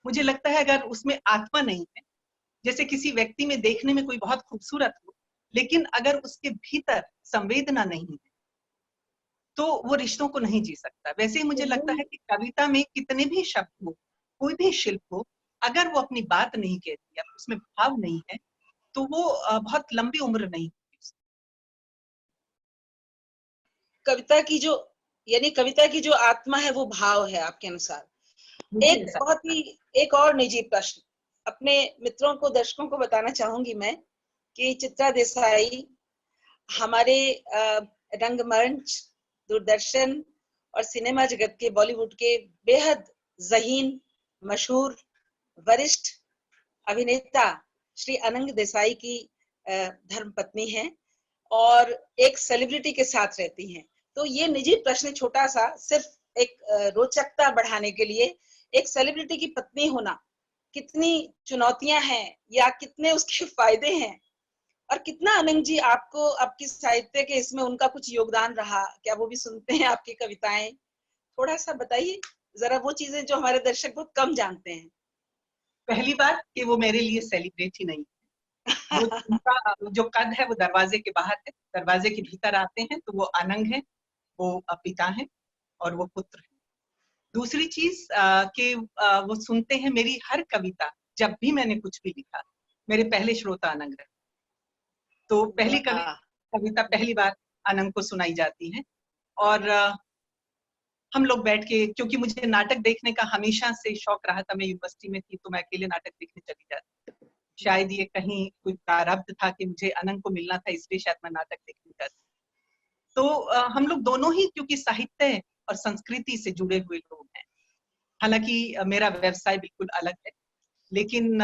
मुझे लगता है अगर उसमें आत्मा नहीं है, जैसे किसी व्यक्ति में देखने में कोई बहुत खूबसूरत हो, लेकिन अगर उसके भीतर संवेदना नहीं है तो वो रिश्तों को नहीं जी सकता। वैसे ही मुझे लगता है कि कविता में कितने भी शब्द हो, कोई भी शिल्प हो, अगर वो अपनी बात नहीं कहती, उसमें भाव नहीं है, तो वो बहुत लंबी उम्र नहीं होती। कविता की जो, यानी कविता की जो आत्मा है वो भाव है आपके अनुसार। एक और निजी प्रश्न अपने मित्रों को, दर्शकों को बताना चाहूंगी मैं कि चित्रा देसाई हमारे रंगमंच, दूरदर्शन और सिनेमा जगत के, बॉलीवुड के बेहद ज़हीन, मशहूर, वरिष्ठ अभिनेता श्री अनंग देसाई की धर्मपत्नी हैं और एक सेलिब्रिटी के साथ रहती हैं। तो ये निजी प्रश्न छोटा सा, सिर्फ एक रोचकता बढ़ाने के लिए, एक सेलिब्रिटी की पत्नी होना कितनी चुनौतियां हैं या कितने उसके फायदे हैं, और कितना अनंग जी आपको आपकी साहित्य के इसमें उनका कुछ योगदान रहा, क्या वो भी सुनते हैं आपकी कविताएं? थोड़ा सा बताइए जरा वो चीजें जो हमारे दर्शक बहुत कम जानते हैं। पहली बात कि वो मेरे लिए सेलिब्रिटी नहीं है। वो उनका जो कद है वो दरवाजे के बाहर है, दरवाजे के भीतर आते हैं तो वो अनंग है, वो पिता है और वो पुत्र है। दूसरी चीज कि वो सुनते हैं मेरी हर कविता। जब भी मैंने कुछ भी लिखा, मेरे पहले श्रोता अनंग रहे। तो पहली कविता पहली बार अनंग को सुनाई जाती है। और हम लोग बैठ के, क्योंकि मुझे नाटक देखने का हमेशा से शौक रहा था, मैं यूनिवर्सिटी में थी तो मैं अकेले नाटक देखने चली जाती। शायद ये कहीं कोई प्रारब्ध था कि मुझे अनंग को मिलना था, इसलिए शायद मैं नाटक देखने जाती। तो हम लोग दोनों ही क्योंकि साहित्य और संस्कृति से जुड़े हुए लोग हैं। हालांकि मेरा व्यवसाय बिल्कुल अलग है, लेकिन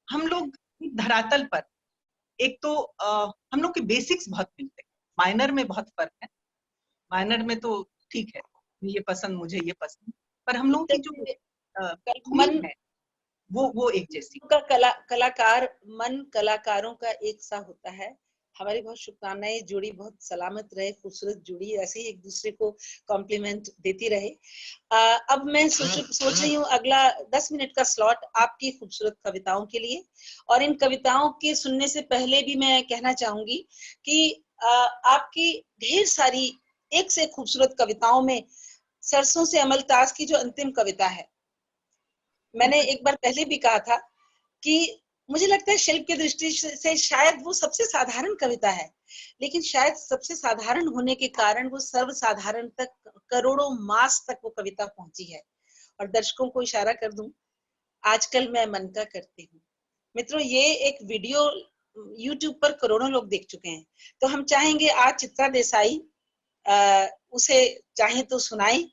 हम लोग धरातल पर एक तो हम लोग के बेसिक्स बहुत मिलते हैं। माइनर में बहुत फर्क है, माइनर में तो ठीक है, ये पसंद, मुझे ये पसंद, पर हम लोगों की जो मन है वो एक जैसी का कलाकार मन कलाकारों का एक सा होता है। हमारी बहुत शुभकामनाएं, जोड़ी बहुत सलामत रहे, खूबसूरत जोड़ी ऐसे ही एक दूसरे को कॉम्प्लीमेंट देती रहे। अब मैं सोच रही हूँ अगला 10 मिनट का स्लॉट आपकी खूबसूरत कविताओं के लिए। और इन कविताओं के सुनने से पहले भी मैं कहना चाहूंगी कि आपकी ढेर सारी एक से खूबसूरत कविताओं में सरसों से अमलतास की जो अंतिम कविता है, मैंने एक बार पहले भी कहा था कि मुझे लगता है शिल्प की दृष्टि से शायद वो सबसे साधारण कविता है, लेकिन शायद सबसे साधारण होने के कारण वो सर्वसाधारण तक, करोड़ों मास तक वो कविता पहुंची है। और दर्शकों को इशारा कर दूं, आजकल मैं मन का करती हूँ। मित्रों, ये एक वीडियो YouTube पर करोड़ों लोग देख चुके हैं, तो हम चाहेंगे आज चित्रा देसाई उसे चाहे तो सुनाएं,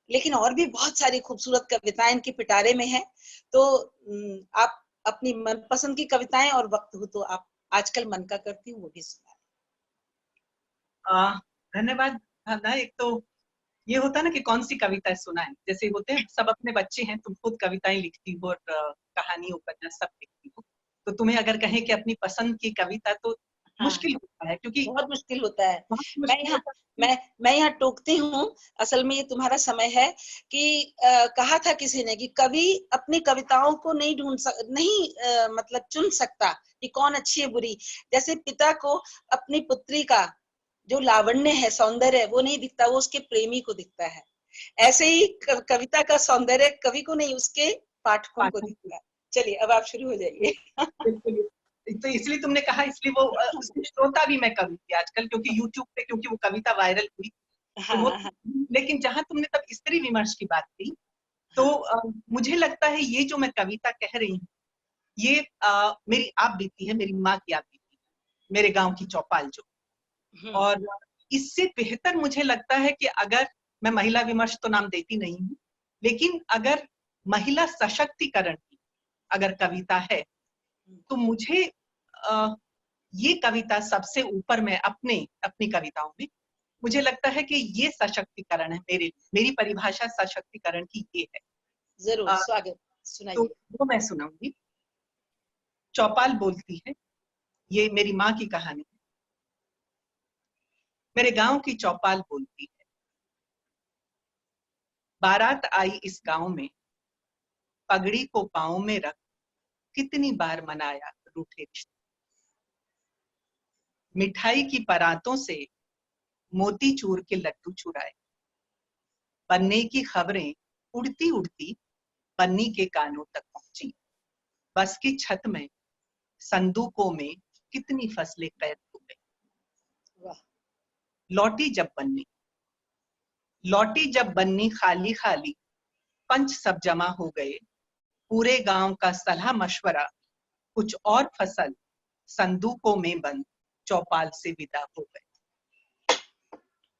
लेकिन और भी बहुत सारी खूबसूरत कविताएं इनकी पिटारे में है। तो आप अपनी मनपसंद की कविताएं और वक्त हो तो आप आजकल मन का करती हूँ वो भी सुनाएं। धन्यवाद भावना। एक तो ये होता है ना कि कौन सी कविता सुनाएं, जैसे होते हैं सब अपने बच्चे हैं, तुम खुद कविताएं लिखती हो और कहानी उपन्यास सब लिखती हो, तो तुम्हें अगर कहें कि अपनी पसंद की कविता तो मुश्किल होता है, क्योंकि बहुत मुश्किल होता है। मुश्किल मैं यहाँ टोकती हूँ, असल में ये तुम्हारा समय है कि कहा था किसी ने कि कवि अपनी कविताओं को नहीं मतलब चुन सकता कि कौन अच्छी है बुरी। जैसे पिता को अपनी पुत्री का जो लावण्य है, सौंदर्य है, वो नहीं दिखता, वो उसके प्रेमी को दिखता है। ऐसे ही कविता का सौंदर्य कवि को नहीं, उसके पाठकों को दिखता है। चलिए अब आप शुरू हो जाइए। बिल्कुल, तो इसलिए तुमने कहा, इसलिए वो उसके श्रोता भी मैं कवि थी आजकल, क्योंकि यूट्यूब पे क्योंकि वो कविता वायरल हुई, तो वो लेकिन जहां तुमने तब स्त्री विमर्श की बात की, तो मुझे लगता है ये जो मैं कविता कह रही हूँ, ये मेरी आप बीती है, मेरी माँ की आप बीती है, मेरे गांव की चौपाल जो। और इससे बेहतर मुझे लगता है कि अगर मैं महिला विमर्श तो नाम देती नहीं हूँ, लेकिन अगर महिला सशक्तिकरण की अगर कविता है तो मुझे ये कविता सबसे ऊपर में अपनी कविताओं में मुझे लगता है कि ये सशक्तिकरण है। मेरी परिभाषा सशक्तिकरण की ये है। जरूर, स्वागत, सुनाइए। तो वो मैं सुनाऊंगी। चौपाल बोलती है, ये मेरी माँ की कहानी है। मेरे गांव की चौपाल बोलती है, बारात आई इस गांव में, पगड़ी को पांव में रख, कितनी बार मनाया रूठे रिश्ते। मिठाई की परातों से मोती चूर के लड्डू चुराए, बनने की खबरें उड़ती उड़ती बन्नी के कानों तक पहुंची। बस की छत में संदूकों में कितनी फसलें कैद हो गई। लौटी जब बन्नी खाली खाली, पंच सब जमा हो गए, पूरे गांव का सलाह मशवरा, कुछ और फसल संदूकों में बंद चौपाल से विदा हो गए।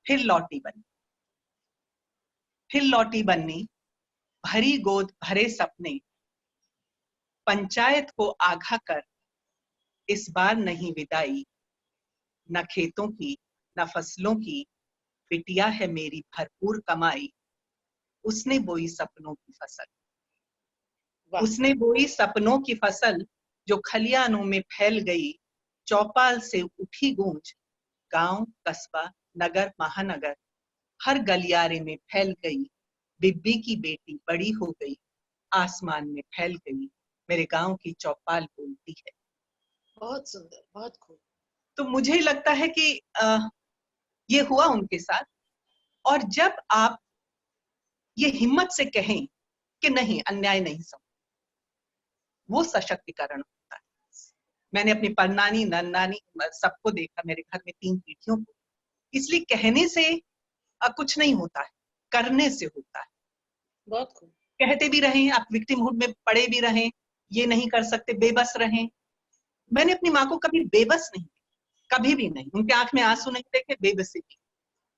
फिर लौटी बन्नी, भरी गोद भरे सपने, पंचायत को आगा कर, इस बार नहीं विदाई, न खेतों की न फसलों की, बिटिया है मेरी भरपूर कमाई। उसने बोई सपनों की फसल, जो खलियानों में फैल गई। चौपाल से उठी गूंज, गांव कस्बा नगर महानगर, हर गलियारे में फैल गई। बिब्बी की बेटी बड़ी हो गई, आसमान में फैल गई। मेरे गांव की चौपाल बोलती है। बहुत सुंदर, बहुत खूब। तो मुझे लगता है कि ये हुआ उनके साथ, और जब आप ये हिम्मत से कहें कि नहीं, अन्याय नहीं समझ, वो सशक्तिकरण होता है। मैंने अपनी परनानी नन्नानी सबको देखा, मेरे घर में 3 पीढ़ियों को। इसलिए कहने से कुछ नहीं होता है, करने से होता है। बहुत खूब। कहते भी रहें, आप विक्टिमहुड में पड़े भी रहें, ये नहीं कर सकते, बेबस रहें। मैंने अपनी माँ को कभी बेबस नहीं, कभी भी नहीं, उनके आंख में आंसू नहीं देखे, बेबसी की।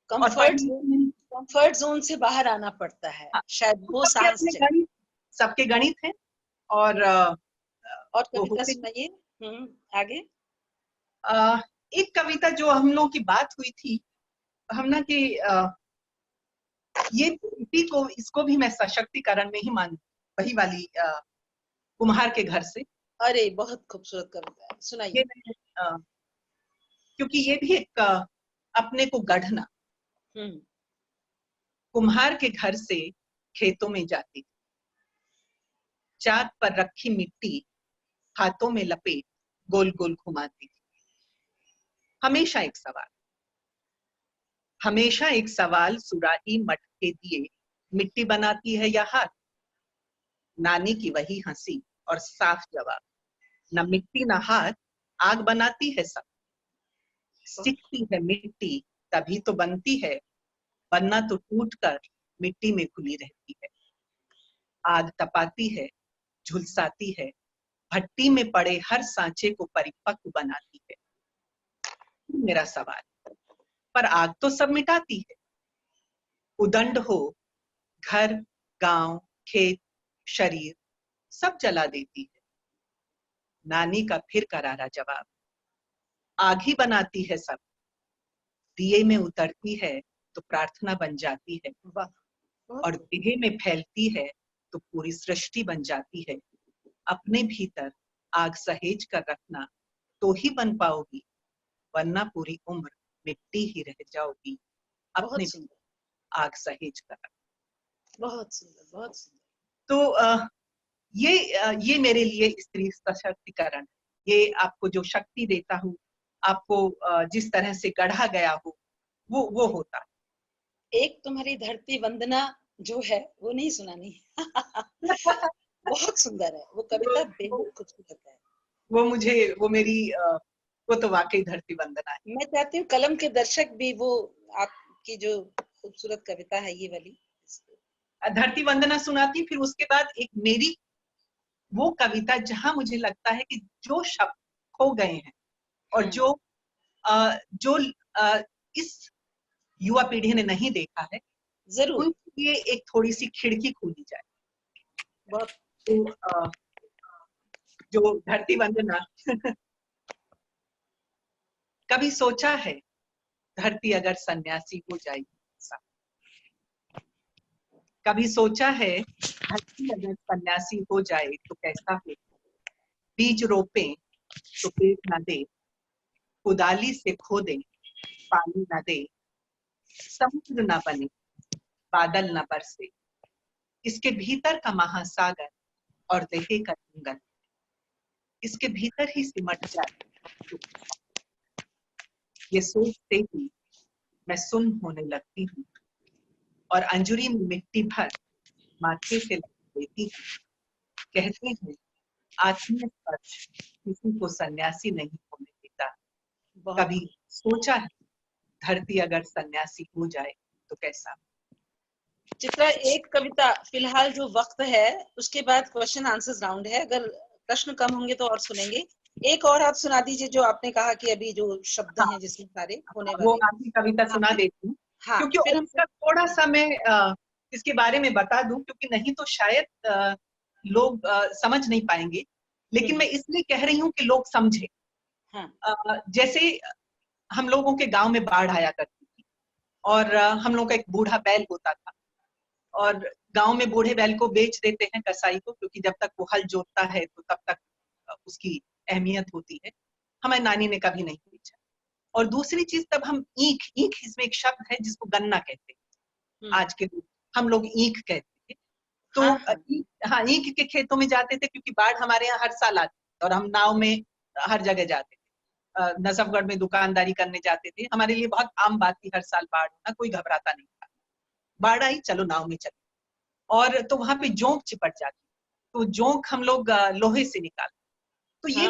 कंफर्ट जोन से बाहर आना पड़ता है, शायद वो साहस चाहिए। सबके गणित हैं। और कविता सुनाइए। आगे एक कविता जो हम लोगों की बात हुई थी, हम ना कि ये को, इसको भी मैं सशक्तिकरण में ही मानती, वही वाली कुम्हार के घर से। अरे बहुत खूबसूरत कविता है, सुनाइए। क्योंकि ये भी एक अपने को गढ़ना। कुम्हार के घर से खेतों में जाती, चाक पर रखी मिट्टी हाथों में लपेट गोल गोल घुमाती। हमेशा एक सवाल सुराही मटके दिए, मिट्टी बनाती है या हाथ। नानी की वही हंसी और साफ जवाब, न मिट्टी न हाथ, आग बनाती है सब। सिकती है मिट्टी तभी तो बनती है, वरना तो टूटकर मिट्टी में घुली रहती है। आग तपाती है, झुलसाती है, भट्टी में पड़े हर सांचे को परिपक्व बनाती है। मेरा सवाल, पर आग तो सब मिटाती है। उदंड हो, घर, गांव, खेत, शरीर सब जला देती है। नानी का फिर करारा जवाब, आग ही बनाती है सब। दिए में उतरती है तो प्रार्थना बन जाती है, और दिए में फैलती है तो पूरी सृष्टि बन जाती है। अपने भीतर आग सहेज कर रखना तो ही बन पाओगी, वरना पूरी उम्र मिट्टी ही रह जाओगी। अपने आग सहेज कर रखना। बहुत सुंदर, बहुत सुंदर। तो ये मेरे लिए स्त्री सशक्तिकरण, ये आपको जो शक्ति देता हूँ, आपको जिस तरह से गढ़ा गया हो, वो होता है। एक तुम्हारी धरती वंदना जो है वो नहीं सुनानी बहुत सुंदर है वो कविता, बेहद खूबसूरत है। वो मेरी वो तो वाकई धरती वंदना है। मैं चाहती हूँ कलम के दर्शक भी वो आपकी जो खूबसूरत कविता है ये वाली धरती वंदना सुनाती, फिर उसके बाद एक मेरी वो कविता जहां मुझे लगता है कि जो शब्द खो गए हैं और जो इस युवा पीढ़ी ने नहीं देखा है, जरूर उनके लिए एक थोड़ी सी खिड़की खोली जाए। बहुत तो जो धरती वंदना कभी सोचा है धरती अगर सन्यासी हो जाएगी, कभी सोचा है धरती अगर सन्यासी हो जाए तो कैसा हो। बीज रोपे तो पेड़ न दे, कुदाली से खोदे पानी न दे, समुद्र न बने बादल न बरसे, इसके भीतर का महासागर और देहे का जंगल इसके भीतर ही सिमट जाए। ये सोचते ही मैं सुन्न होने लगती हूँ और अंजुरी में मिट्टी भर माथे से लगा देती हूँ। कहते हैं आत्मीय स्पर्श किसी को सन्यासी नहीं होने देता। कभी सोचा है धरती अगर सन्यासी हो जाए तो कैसा। चित्रा, एक कविता फिलहाल जो वक्त है उसके बाद क्वेश्चन आंसर्स राउंड है, अगर प्रश्न कम होंगे तो और सुनेंगे। एक और आप सुना दीजिए जो आपने कहा कि अभी जो शब्द हैं जिसमें सारे होने वाले, वो आपकी कविता सुना देती हूँ। हाँ, क्योंकि उसका थोड़ा सा मैं इसके बारे में बता दूं, क्योंकि नहीं तो शायद लोग समझ नहीं पाएंगे, लेकिन मैं इसलिए कह रही हूँ कि लोग समझे। हाँ। जैसे हम लोगों के गांव में बाढ़ आया करती थी और हम लोग का एक बूढ़ा बैल होता था और गांव में बूढ़े बैल को बेच देते हैं कसाई को, क्योंकि जब तक वो हल जोतता है तो तब तक उसकी अहमियत होती है। हमारी नानी ने कभी नहीं बेचा। और दूसरी चीज, तब हम ईख इसमें एक शब्द है जिसको गन्ना कहते हैं, आज के हम लोग ईख कहते थे। तो ईख के खेतों में जाते थे, क्योंकि बाढ़ हमारे यहाँ हर साल आती थी और हम नाव में हर जगह जाते थे। नजफगढ़ में दुकानदारी करने जाते थे, हमारे लिए बहुत आम बात थी हर साल बाढ़ होना, कोई घबराता नहीं था। बाढ़ आई, चलो नाव में चले, और तो वहां पे जोंक चिपट जाती, तो जोंक हम लोग लोहे से निकालते। तो ये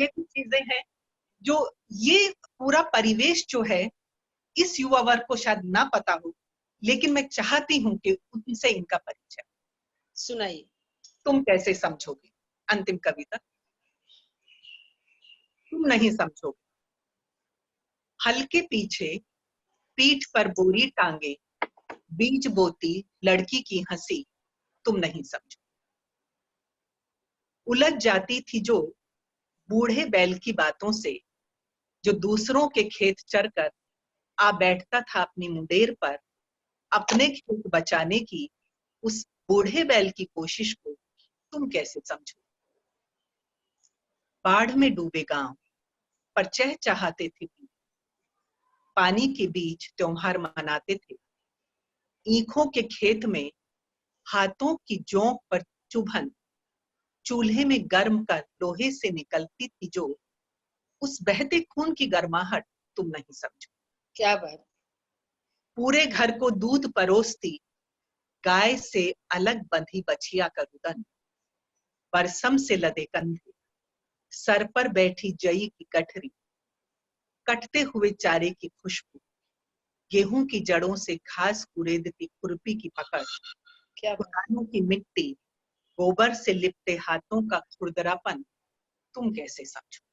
कुछ चीजें हैं जो, ये पूरा परिवेश जो है इस युवा वर्ग को शायद ना पता हो, लेकिन मैं चाहती हूं कि उनसे इनका परिचय। सुनाइए। तुम कैसे समझोगे, अंतिम कविता। तुम नहीं समझोगे, हल के पीछे पीठ पर बोरी टांगे, बीज बोती लड़की की हंसी, तुम नहीं समझो। उलझ जाती थी जो बूढ़े बैल की बातों से, जो दूसरों के खेत चरकर आ बैठता था अपनी मुंडेर पर, अपने खेत बचाने की उस बूढ़े बैल की कोशिश को तुम कैसे समझो। बाढ़ में डूबे गांव पर चहचहाते थे, पानी के बीच त्योहार मनाते थे। ईखों के खेत में हाथों की जोंक पर चुभन, चूल्हे में गर्म कर लोहे से निकलती थी जो, उस बहते खून की गर्माहट तुम नहीं समझो। क्या बात। पूरे घर को दूध परोसती गाय से अलग बंधी बछिया का रुदन, बरसम से लदे कंधे, सर पर बैठी जई की गठरी, कटते हुए चारे की खुशबू, गेहूं की जड़ों से घास कुरेदती खुरपी की पकड़, क्या पुरानों की मिट्टी, गोबर से लिपटे हाथों का खुरदरापन, तुम कैसे समझो।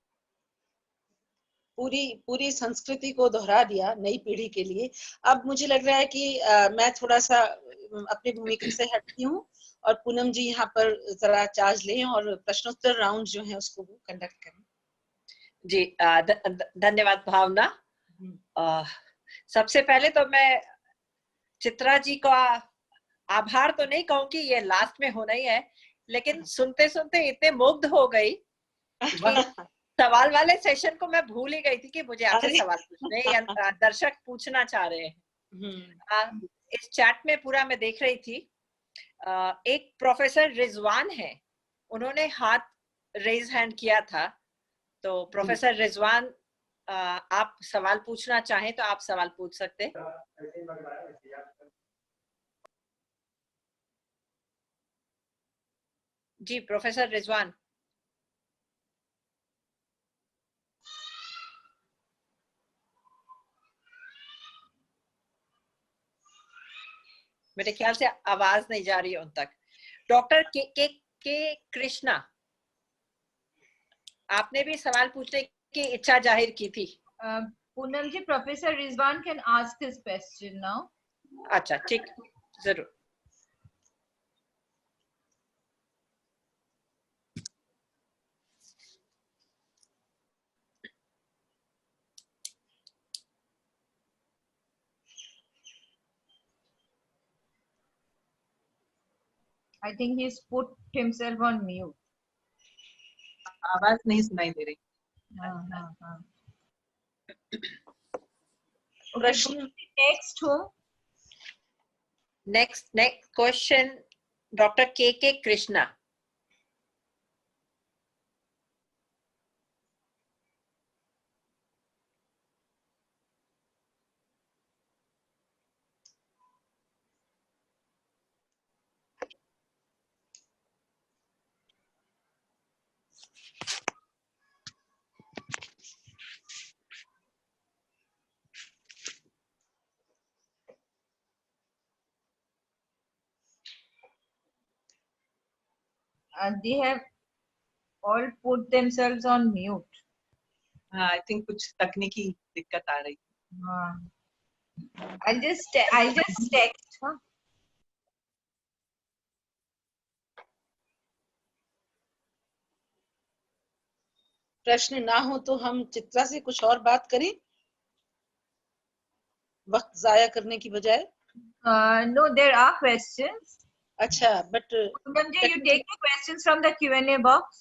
पूरी पूरी संस्कृति को दोहरा दिया नई पीढ़ी के लिए। अब मुझे लग रहा है कि मैं थोड़ा सा अपनी भूमिका से हटती हूँ और पूनम जी यहाँ पर जरा चार्ज लें और प्रश्नोत्तर राउंड जो है उसको वो कंडक्ट करें। जी धन्यवाद भावना। सबसे पहले तो मैं चित्रा जी का आभार तो नहीं कहूंगी, ये लास्ट में होना ही है, लेकिन सुनते सुनते इतने मुग्ध हो गई सवाल वाले सेशन को मैं भूल ही गई थी कि मुझे आपसे सवाल पूछने हैं या दर्शक पूछना चाह रहे हैं। इस चैट में पूरा मैं देख रही थी, एक प्रोफेसर रिजवान है, उन्होंने हाथ रेज हैंड किया था, तो प्रोफेसर रिजवान आप सवाल पूछना चाहें तो आप सवाल पूछ सकते हैं। जी प्रोफेसर रिजवान। मेरे ख्याल से आवाज नहीं जा रही है उन तक। डॉक्टर के कृष्णा, आपने भी सवाल पूछने की इच्छा जाहिर की थी। Poonam ji, professor Rizwan can ask his question now. अच्छा ठीक, जरूर। I think he's put himself on mute. आवाज नहीं सुनाई दे रही। प्रश्न नेक्स्ट हो। नेक्स्ट क्वेश्चन डॉक्टर के Krishna. They have all put themselves on mute. हाँ, आई थिंक कुछ तकनीकी दिक्कत आ रही। I'll just text. Huh? प्रश्न ना हो तो हम चित्रा से कुछ और बात करें, वक्त जाया करने की बजाय। No, there are questions. अच्छा, but Poonam ji, you take the questions from the Q&A box.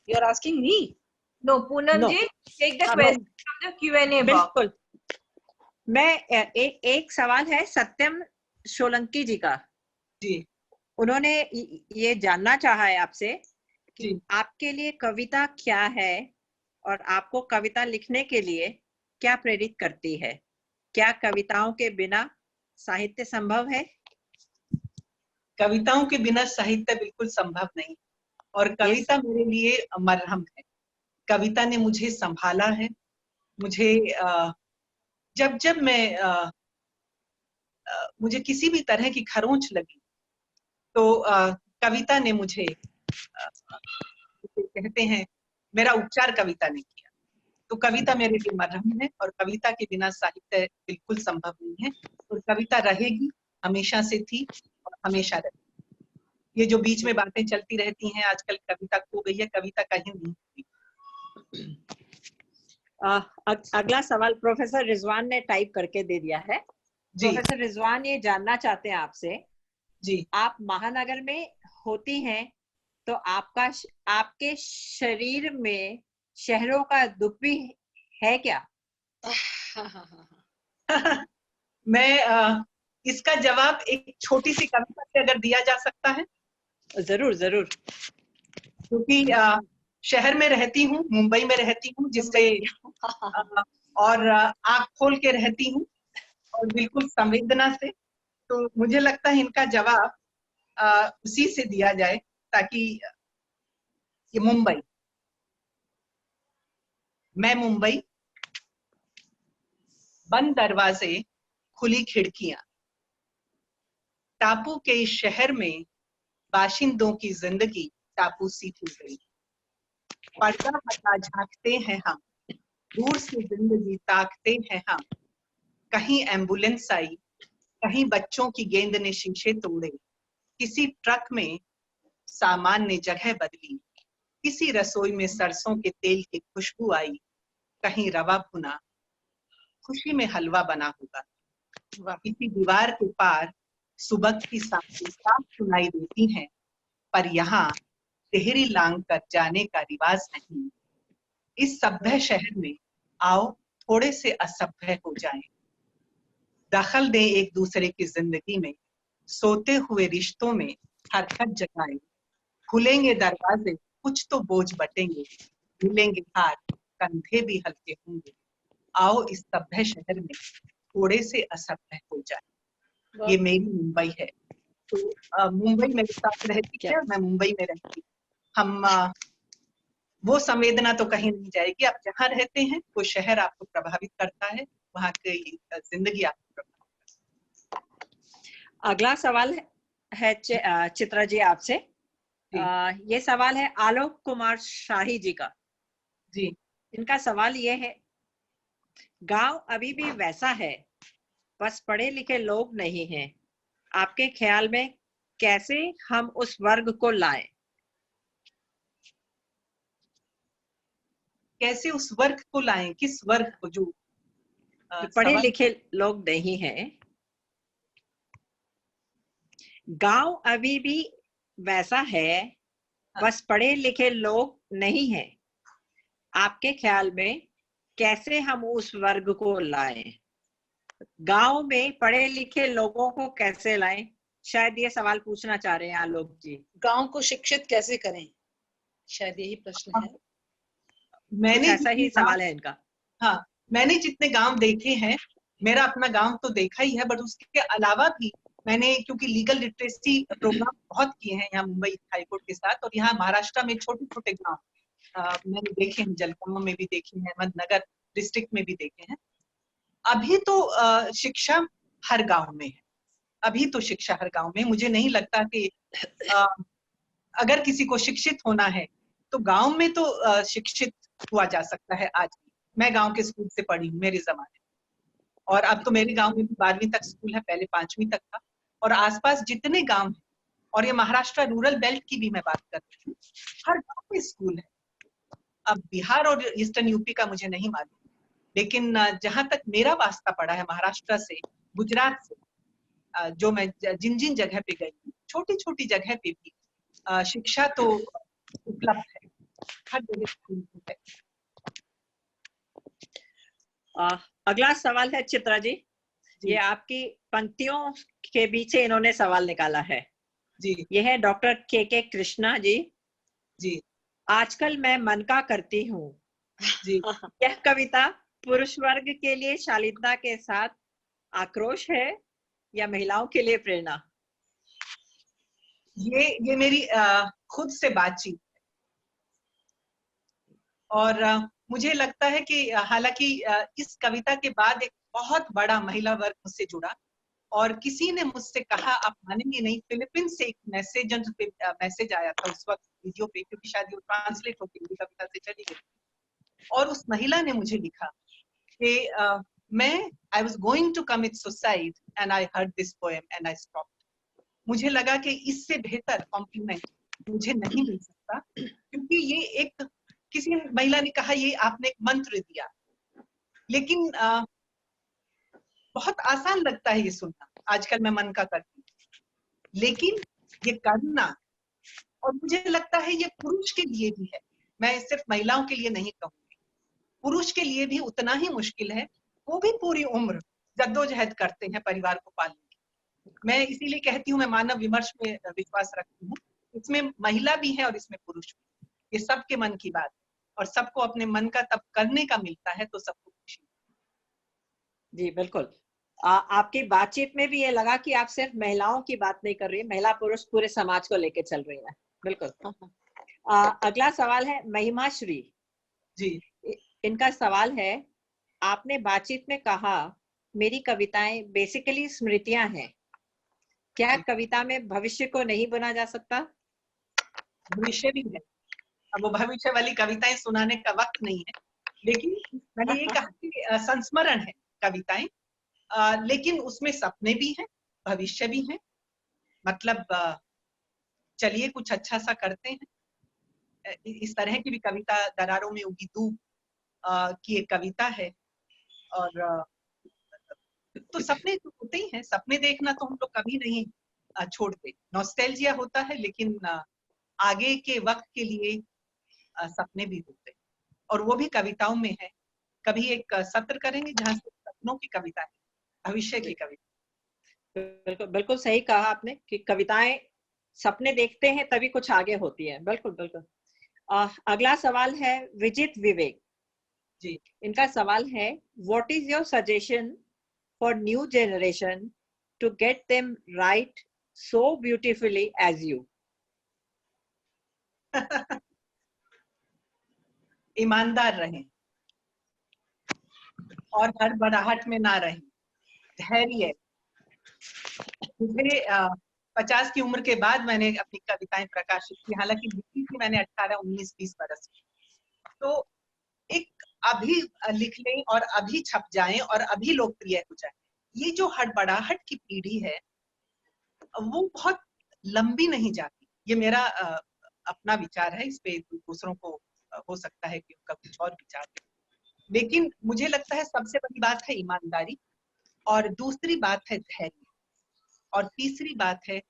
you are asking me? No, Poonam ji, take the questions from the Q&A box. बिल्कुल। मैं एक सवाल है सत्यम सोलंकी जी का। जी। उन्होंने ये जानना चाहा है आपसे कि जी। आपके लिए कविता क्या है और आपको कविता लिखने के लिए क्या प्रेरित करती है? क्या कविताओं के बिना साहित्य संभव है? कविताओं के बिना साहित्य बिल्कुल संभव नहीं, और कविता मेरे लिए मरहम है। कविता ने मुझे संभाला है। मुझे जब मैं मुझे किसी भी तरह की खरोंच लगी तो कविता ने मुझे कहते हैं मेरा उपचार कविता ने किया। तो कविता मेरे लिए मरहम है और कविता के बिना साहित्य बिल्कुल संभव नहीं है, और कविता रहेगी, हमेशा से थी और हमेशा रहेगी। ये जो बीच में बातें चलती रहती हैं आजकल कविता खो गई है, कविता कहीं नहीं हुई। अगला सवाल प्रोफेसर रिजवान ने टाइप करके दे दिया है। प्रोफेसर रिजवान ये जानना चाहते हैं आपसे, जी, आप महानगर में होती हैं तो आपके शरीर में शहरों का दुख भी है क्या? मैं इसका जवाब एक छोटी सी कविता से अगर दिया जा सकता है। जरूर जरूर। क्योंकि शहर में रहती हूँ, मुंबई में रहती हूँ, जिससे और आँख खोल के रहती हूँ और बिल्कुल संवेदना से, तो मुझे लगता है इनका जवाब उसी से दिया जाए ताकि ये मुंबई, मैं मुंबई, बंद दरवाजे, खुली खिड़कियां, टापू के इस शहर में बाशिंदों की जिंदगी टापू सी हो गई। पर्दा हटा झांकते हैं हम, दूर से जिंदगी ताकते हैं हम, कहीं एम्बुलेंस आई, कहीं बच्चों की गेंद ने शीशे तोड़े, किसी ट्रक में सामान ने जगह बदली, किसी रसोई में सरसों के तेल की खुशबू आई, कहीं रवा भुना खुशी में हलवा बना होगा। किसी दीवार के पार सुबह की सांसें साफ सुनाई देती हैं, पर यहाँ देहरी लांग कर जाने का रिवाज नहीं। इस सभ्य शहर में आओ थोड़े से असभ्य हो जाएं, दखल दें एक दूसरे की जिंदगी में, सोते हुए रिश्तों में हरकत जगाएं, खुलेंगे दरवाजे कुछ तो बोझ बटेंगे, मिलेंगे हाथ कंधे भी हल्के होंगे। आओ इस सभ्य शहर में थोड़े से असभ्य हो जाए। ये मेरी मुंबई है। तो मुंबई मेरे साथ रहती है, मैं मुंबई में रहती हूँ। हम वो संवेदना तो कहीं नहीं जाएगी। आप जहाँ रहते हैं वो शहर आपको प्रभावित करता है, वहाँ की जिंदगी आपको प्रभावित करती है। अगला सवाल है चित्रा जी आपसे। ये सवाल है आलोक कुमार शाही जी का। जी, इनका सवाल ये है, गांव अभी भी वैसा है, बस पढ़े लिखे लोग नहीं हैं। आपके ख्याल में कैसे हम उस वर्ग को लाएं? कैसे उस वर्ग को लाएं? किस वर्ग को? जो पढ़े लिखे लोग नहीं हैं। गांव अभी भी वैसा है, बस पढ़े लिखे लोग नहीं हैं। आपके ख्याल में कैसे हम उस वर्ग को लाएं? गांव में पढ़े लिखे लोगों को कैसे लाएं? शायद ये सवाल पूछना चाह रहे हैं आलोक जी। गांव को शिक्षित कैसे करें, शायद यही प्रश्न है। मैंने ऐसा ही सवाल है इनका। हाँ, मैंने जितने गांव देखे हैं, मेरा अपना गांव तो देखा ही है, बट उसके अलावा भी मैंने, क्योंकि लीगल लिटरेसी प्रोग्राम बहुत किए हैं यहाँ मुंबई हाईकोर्ट के साथ, और यहाँ महाराष्ट्र में छोटे छोटे गांव मैंने देखे हैं, जलगांव में भी देखे हैं, अहमदनगर डिस्ट्रिक्ट में भी देखे हैं। अभी तो शिक्षा हर गांव में है। अभी तो शिक्षा हर गांव में। मुझे नहीं लगता कि अगर किसी को शिक्षित होना है तो गांव में तो शिक्षित हुआ जा सकता है। आज मैं गांव के स्कूल से पढ़ी हूँ मेरे जमाने, और अब तो मेरे गांव में भी 12वीं तक स्कूल है, पहले 5वीं तक था। और आसपास जितने गांव हैं, और ये महाराष्ट्र रूरल बेल्ट की भी मैं बात कर रही हूँ, हर गांव में स्कूल है। अब बिहार और ईस्टर्न यूपी का मुझे नहीं मालूम, लेकिन जहां तक मेरा वास्ता पड़ा है महाराष्ट्र से, गुजरात से, जो मैं जिन जिन जगह पे गई हूँ, छोटी छोटी जगह पे भी शिक्षा तो उपलब्ध है, हर जगह स्कूल है। अगला सवाल है चित्रा जी। ये आपकी पंक्तियों के बीच इन्होंने सवाल निकाला है जी। ये है डॉक्टर के कृष्णा जी। जी। आजकल मैं मन का करती हूँ जी। यह कविता पुरुष वर्ग के लिए शालीनता के साथ आक्रोश है या महिलाओं के लिए प्रेरणा? ये मेरी खुद से बातचीत है, और मुझे लगता है कि हालांकि इस कविता के बाद एक बहुत बड़ा महिला वर्ग मुझसे जुड़ा, और किसी ने मुझसे कहा, आप मानेंगे नहीं, फिलीपींस से एक मैसेज आया था उस वक्त वीडियो पे, क्योंकि शायद वो ट्रांसलेट होकर कविता से चली गई, और उस महिला ने मुझे लिखा कि मैं I was going to commit suicide and I heard this poem and I stopped. मुझे लगा कि इससे बेहतर कॉम्प्लीमेंट मुझे नहीं मिल सकता, क्योंकि ये एक, किसी महिला ने कहा ये आपने एक मंत्र दिया, लेकिन बहुत आसान लगता है ये सुनना, आजकल मैं मन का करती हूँ, लेकिन ये करना, और मुझे लगता है ये पुरुष के लिए भी है, मैं सिर्फ महिलाओं के लिए नहीं कहूंगी, पुरुष के लिए भी उतना ही मुश्किल है। वो भी पूरी उम्र जद्दोजहद करते हैं परिवार को पालने की। मैं इसीलिए कहती हूँ, मैं मानव विमर्श में विश्वास रखती हूँ, इसमें महिला भी है और इसमें पुरुष भी, ये सबके मन की बात है, और सबको अपने मन का तब करने का मिलता है तो सबको खुशी। जी बिल्कुल। आपकी बातचीत में भी ये लगा कि आप सिर्फ महिलाओं की बात नहीं कर रही है, महिला पुरुष पूरे समाज को लेके चल रही है। बिल्कुल। अगला सवाल है महिमा श्री जी। इनका सवाल है, आपने बातचीत में कहा मेरी कविताएं बेसिकली स्मृतियां हैं, क्या कविता में भविष्य को नहीं बुना जा सकता? भविष्य भी है, अब वो भविष्य वाली कविताएं सुनाने का वक्त नहीं है, लेकिन मैंने ये कहा कि संस्मरण है कविताएं, लेकिन उसमें सपने भी हैं, भविष्य भी है। मतलब चलिए कुछ अच्छा सा करते हैं। इस तरह की भी कविता दरारों में उगी धूप की एक कविता है। और तो सपने तो होते ही हैं, सपने देखना तो हम लोग कभी नहीं छोड़ते। नॉस्टैल्जिया होता है, लेकिन आगे के वक्त के लिए सपने भी होते हैं, और वो भी कविताओं में है। कभी एक सत्र करेंगे जहाँ से सपनों की कविता है, भविष्य की कविता। बिल्कुल बिल्कुल सही कहा आपने कि कविताएं सपने देखते हैं तभी कुछ आगे होती है। बिल्कुल बिल्कुल। अगला सवाल है विजित विवेक जी। इनका सवाल है, what is your suggestion for new generation to get them right so beautifully as you? ईमानदार रहें और हड़बड़ाहट में ना रहें, धैर्य। मुझे 50 की उम्र के बाद मैंने अपनी कविताएं प्रकाशित की, हालांकि लिखी थी मैंने 18, 19, 20 बरस में। तो एक अभी लिख लें और अभी छप जाएं और अभी लोकप्रिय हो जाएं। ये जो हड़बड़ाहट की पीढ़ी है वो बहुत लंबी नहीं जाती। ये मेरा अपना विचार है, इस पे दूसरों को हो सकता है कि उनका कुछ और विचार है, लेकिन मुझे लगता है सबसे बड़ी बात है ईमानदारी, और दूसरी बात है धैर्य, और तीसरी बात है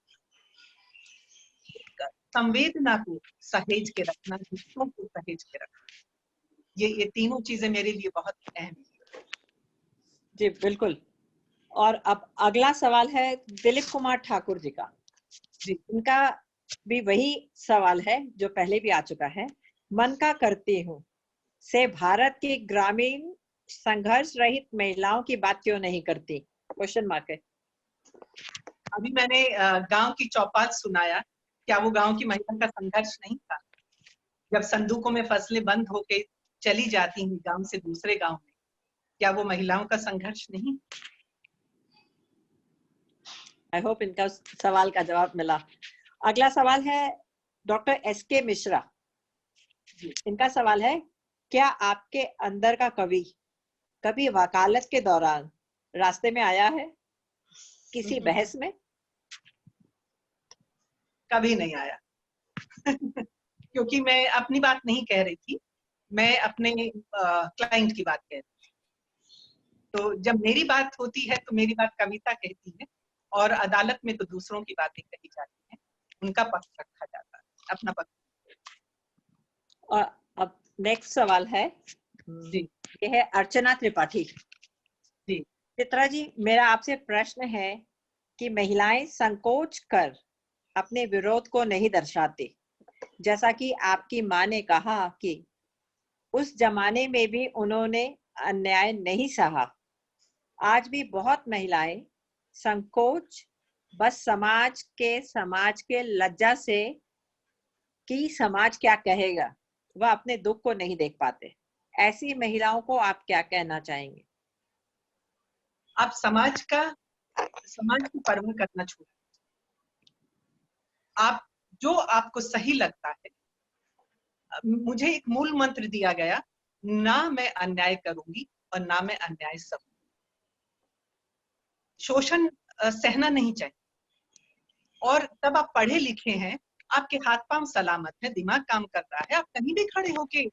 संवेदना को सहेज के रखना, रिश्तों को सहेज के रखना। ये तीनों चीजें मेरे लिए बहुत अहम है। जी बिल्कुल। और अब अगला सवाल है दिलीप कुमार ठाकुर जी का। जी। इनका भी वही सवाल है जो पहले भी आ चुका है। मन का करती हूँ से भारत की ग्रामीण संघर्ष रहित महिलाओं की बात क्यों नहीं करती? क्वेश्चन मार्क है। अभी मैंने गांव की चौपाल सुनाया, क्या वो गांव की महिला का संघर्ष नहीं था? जब संदूकों में फसलें बंद होके चली जाती हैं गांव से दूसरे गांव में, क्या वो महिलाओं का संघर्ष नहीं? आई होप इनका सवाल का जवाब मिला। अगला सवाल है डॉक्टर एस.के. मिश्रा। इनका सवाल है, क्या आपके अंदर का कवि कभी वकालत के दौरान रास्ते में आया है, किसी बहस में? कभी नहीं आया। क्योंकि मैं अपनी बात नहीं कह रही थी, मैं अपने क्लाइंट की बात कह रही थी। तो जब मेरी बात होती है तो मेरी बात कविता कहती है, और अदालत में तो दूसरों की बातें कही जाती हैं, उनका पक्ष रखा जाता है, अपना पक्ष। और अब नेक्स्ट सवाल है जी। ये है अर्चना त्रिपाठी जी। चित्रा जी, मेरा आपसे प्रश्न है कि महिलाएं संकोच कर अपने विरोध को नहीं दर्शाती, जैसा कि आपकी माँ ने कहा कि उस जमाने में भी उन्होंने अन्याय नहीं सहा। आज भी बहुत महिलाएं संकोच, बस समाज के लज्जा से कि समाज क्या कहेगा, वह अपने दुख को नहीं देख पाते। ऐसी महिलाओं को आप क्या कहना चाहेंगे? आप समाज की परवाह करना छोड़ें। आप जो आपको सही लगता है, मुझे एक मूल मंत्र दिया गया, ना मैं अन्याय करूंगी और ना मैं अन्याय सहूंगी। शोषण सहना नहीं चाहिए। और तब आप पढ़े लिखे हैं, आपके हाथ पांव सलामत है, दिमाग काम कर रहा है, आप कहीं भी खड़े होके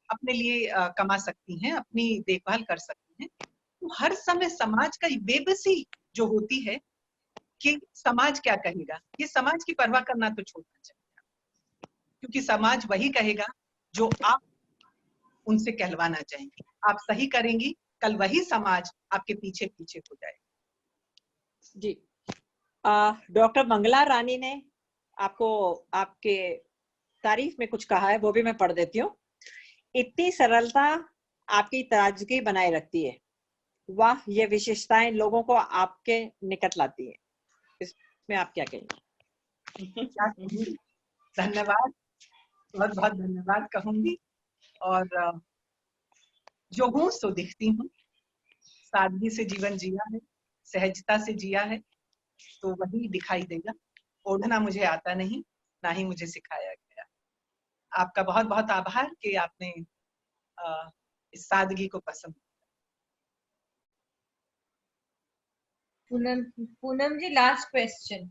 अपने लिए कमा सकती हैं, अपनी देखभाल कर सकती हैं। तो हर समय समाज का बेबसी जो होती है कि समाज क्या कहेगा, ये समाज की परवाह करना तो छोड़ना चाहिए, क्योंकि समाज वही कहेगा जो आप उनसे कहलवाना चाहेंगे। आप सही करेंगी, कल वही समाज आपके पीछे पीछे हो जाएगा। जी। डॉक्टर मंगला रानी ने आपको आपके तारीफ में कुछ कहा है, वो भी मैं पढ़ देती हूँ। इतनी सरलता आपकी ताजगी बनाए रखती है, वाह, ये विशेषताएं लोगों को आपके निकट लाती है। इसमें आप क्या कहेंगे? धन्यवाद। बहुत बहुत धन्यवाद कहूंगी। और जो हूँ सो दिखती हूँ, सादगी से जीवन जिया है, सहजता से जिया है, तो वही दिखाई देगा। ओढ़ना मुझे आता नहीं, ना ही मुझे सिखाया गया। आपका बहुत बहुत आभार कि आपने इस सादगी को पसंद। पूनम जी, लास्ट क्वेश्चन।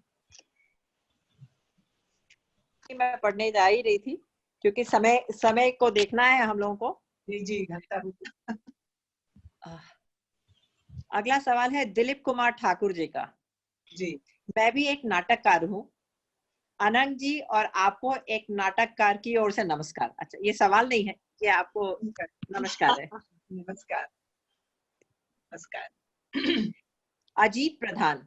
मैं पढ़ने जा ही रही थी क्योंकि समय को देखना है हम लोगों को। जी जी, घंटा हो गया। अगला सवाल है दिलीप कुमार ठाकुर जी का। जी, मैं भी एक नाटककार हूँ। अनंत जी और आपको एक नाटककार की ओर से नमस्कार। अच्छा, ये सवाल नहीं है, ये आपको नमस्कार है। नमस्कार नमस्कार। अजीत प्रधान,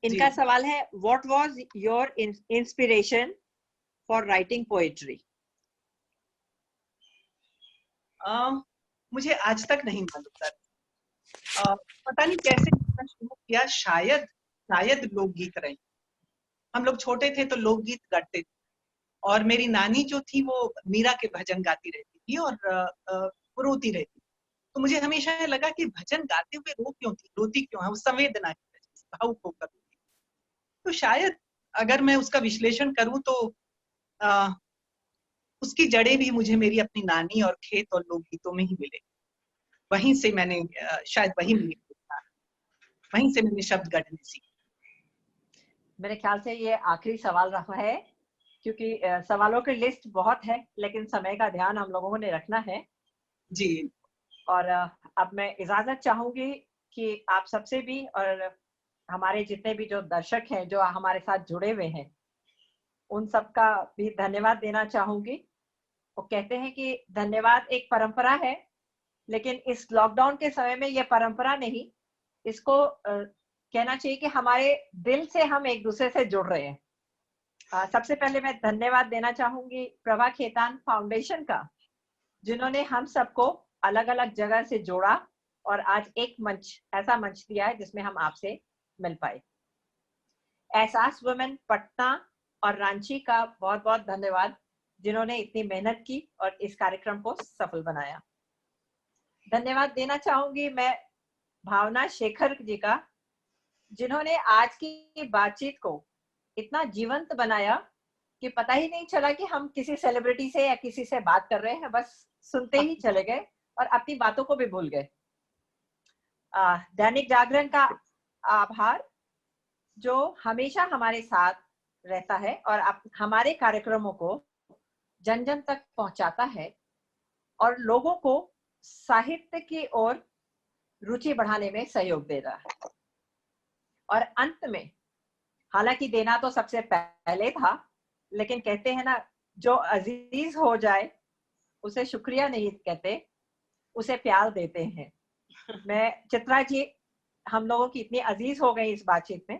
इनका सवाल है what was your inspiration for writing poetry? मुझे आज तक नहीं मालूम सर। पता नहीं कैसे लिखना शुरू किया। शायद लोकगीत रहे। हम लोग छोटे थे तो लोकगीत गाते थे, और मेरी नानी जो थी वो मीरा के भजन गाती रहती थी और वो रोती रहती। तो मुझे हमेशा लगा कि भजन गाते हुए रोती क्यों है, वो संवेदना की वजह से, भावुक होकर रोती। तो शायद अगर मैं उसका विश्लेषण करूं तो उसकी जड़ें भी मुझे मेरी अपनी नानी और खेत और लोकगीतों में ही मिले। वहीं से मैंने शायद वहीं से मैंने शब्द गढ़ने सीखे। मेरे ख्याल से ये आखिरी सवाल रहा है, क्योंकि सवालों की लिस्ट बहुत है, लेकिन समय का ध्यान हम लोगों ने रखना है जी। और अब मैं इजाजत चाहूंगी कि आप सबसे भी और हमारे जितने भी जो दर्शक हैं जो हमारे साथ जुड़े हुए हैं, उन सबका भी धन्यवाद देना चाहूंगी। वो कहते हैं कि धन्यवाद एक परंपरा है, लेकिन इस लॉकडाउन के समय में ये परंपरा नहीं, इसको कहना चाहिए कि हमारे दिल से हम एक दूसरे से जुड़ रहे हैं। सबसे पहले मैं धन्यवाद देना चाहूंगी प्रभा खेतान फाउंडेशन का, जिन्होंने हम सबको अलग अलग जगह से जोड़ा और आज एक ऐसा मंच दिया है जिसमें हम आपसे मिल पाए। एहसास वुमेन पटना और रांची का बहुत बहुत धन्यवाद, जिन्होंने इतनी मेहनत की और इस कार्यक्रम को सफल बनाया। धन्यवाद देना चाहूंगी मैं भावना शेखर जी का, जिन्होंने आज की बातचीत को इतना जीवंत बनाया कि पता ही नहीं चला कि हम किसी सेलिब्रिटी से या किसी से बात कर रहे हैं, बस सुनते ही चले गए और अपनी बातों को भी भूल गए। दैनिक जागरण का आभार, जो हमेशा हमारे साथ रहता है और हमारे कार्यक्रमों को जन जन तक पहुंचाता है और लोगों को साहित्य की ओर रुचि बढ़ाने में सहयोग दे रहा है। और अंत में, हालांकि देना तो सबसे पहले था, लेकिन कहते हैं ना, जो अजीज हो जाए उसे शुक्रिया नहीं कहते, उसे प्यार देते हैं। मैं चित्रा जी, हम लोगों की इतनी अजीज हो गई इस बातचीत में।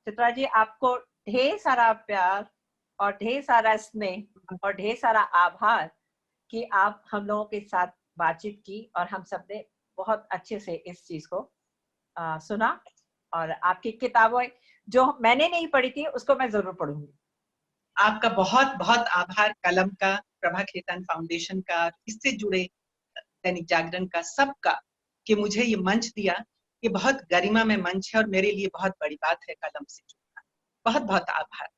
चित्रा जी, आपको ढेर सारा प्यार और ढेर सारा स्नेह और ढेर सारा आभार कि आप हम लोगों के साथ बातचीत की और हम सब ने बहुत अच्छे से इस चीज को सुना। और आपकी किताबें जो मैंने नहीं पढ़ी थी उसको मैं जरूर पढ़ूंगी। आपका बहुत बहुत आभार, कलम का, प्रभा खेतान फाउंडेशन का, इससे जुड़े दैनिक जागरण का, सबका, कि मुझे ये मंच दिया। ये बहुत गरिमा में मंच है और मेरे लिए बहुत बड़ी बात है कलम से जुड़ना। बहुत बहुत आभार।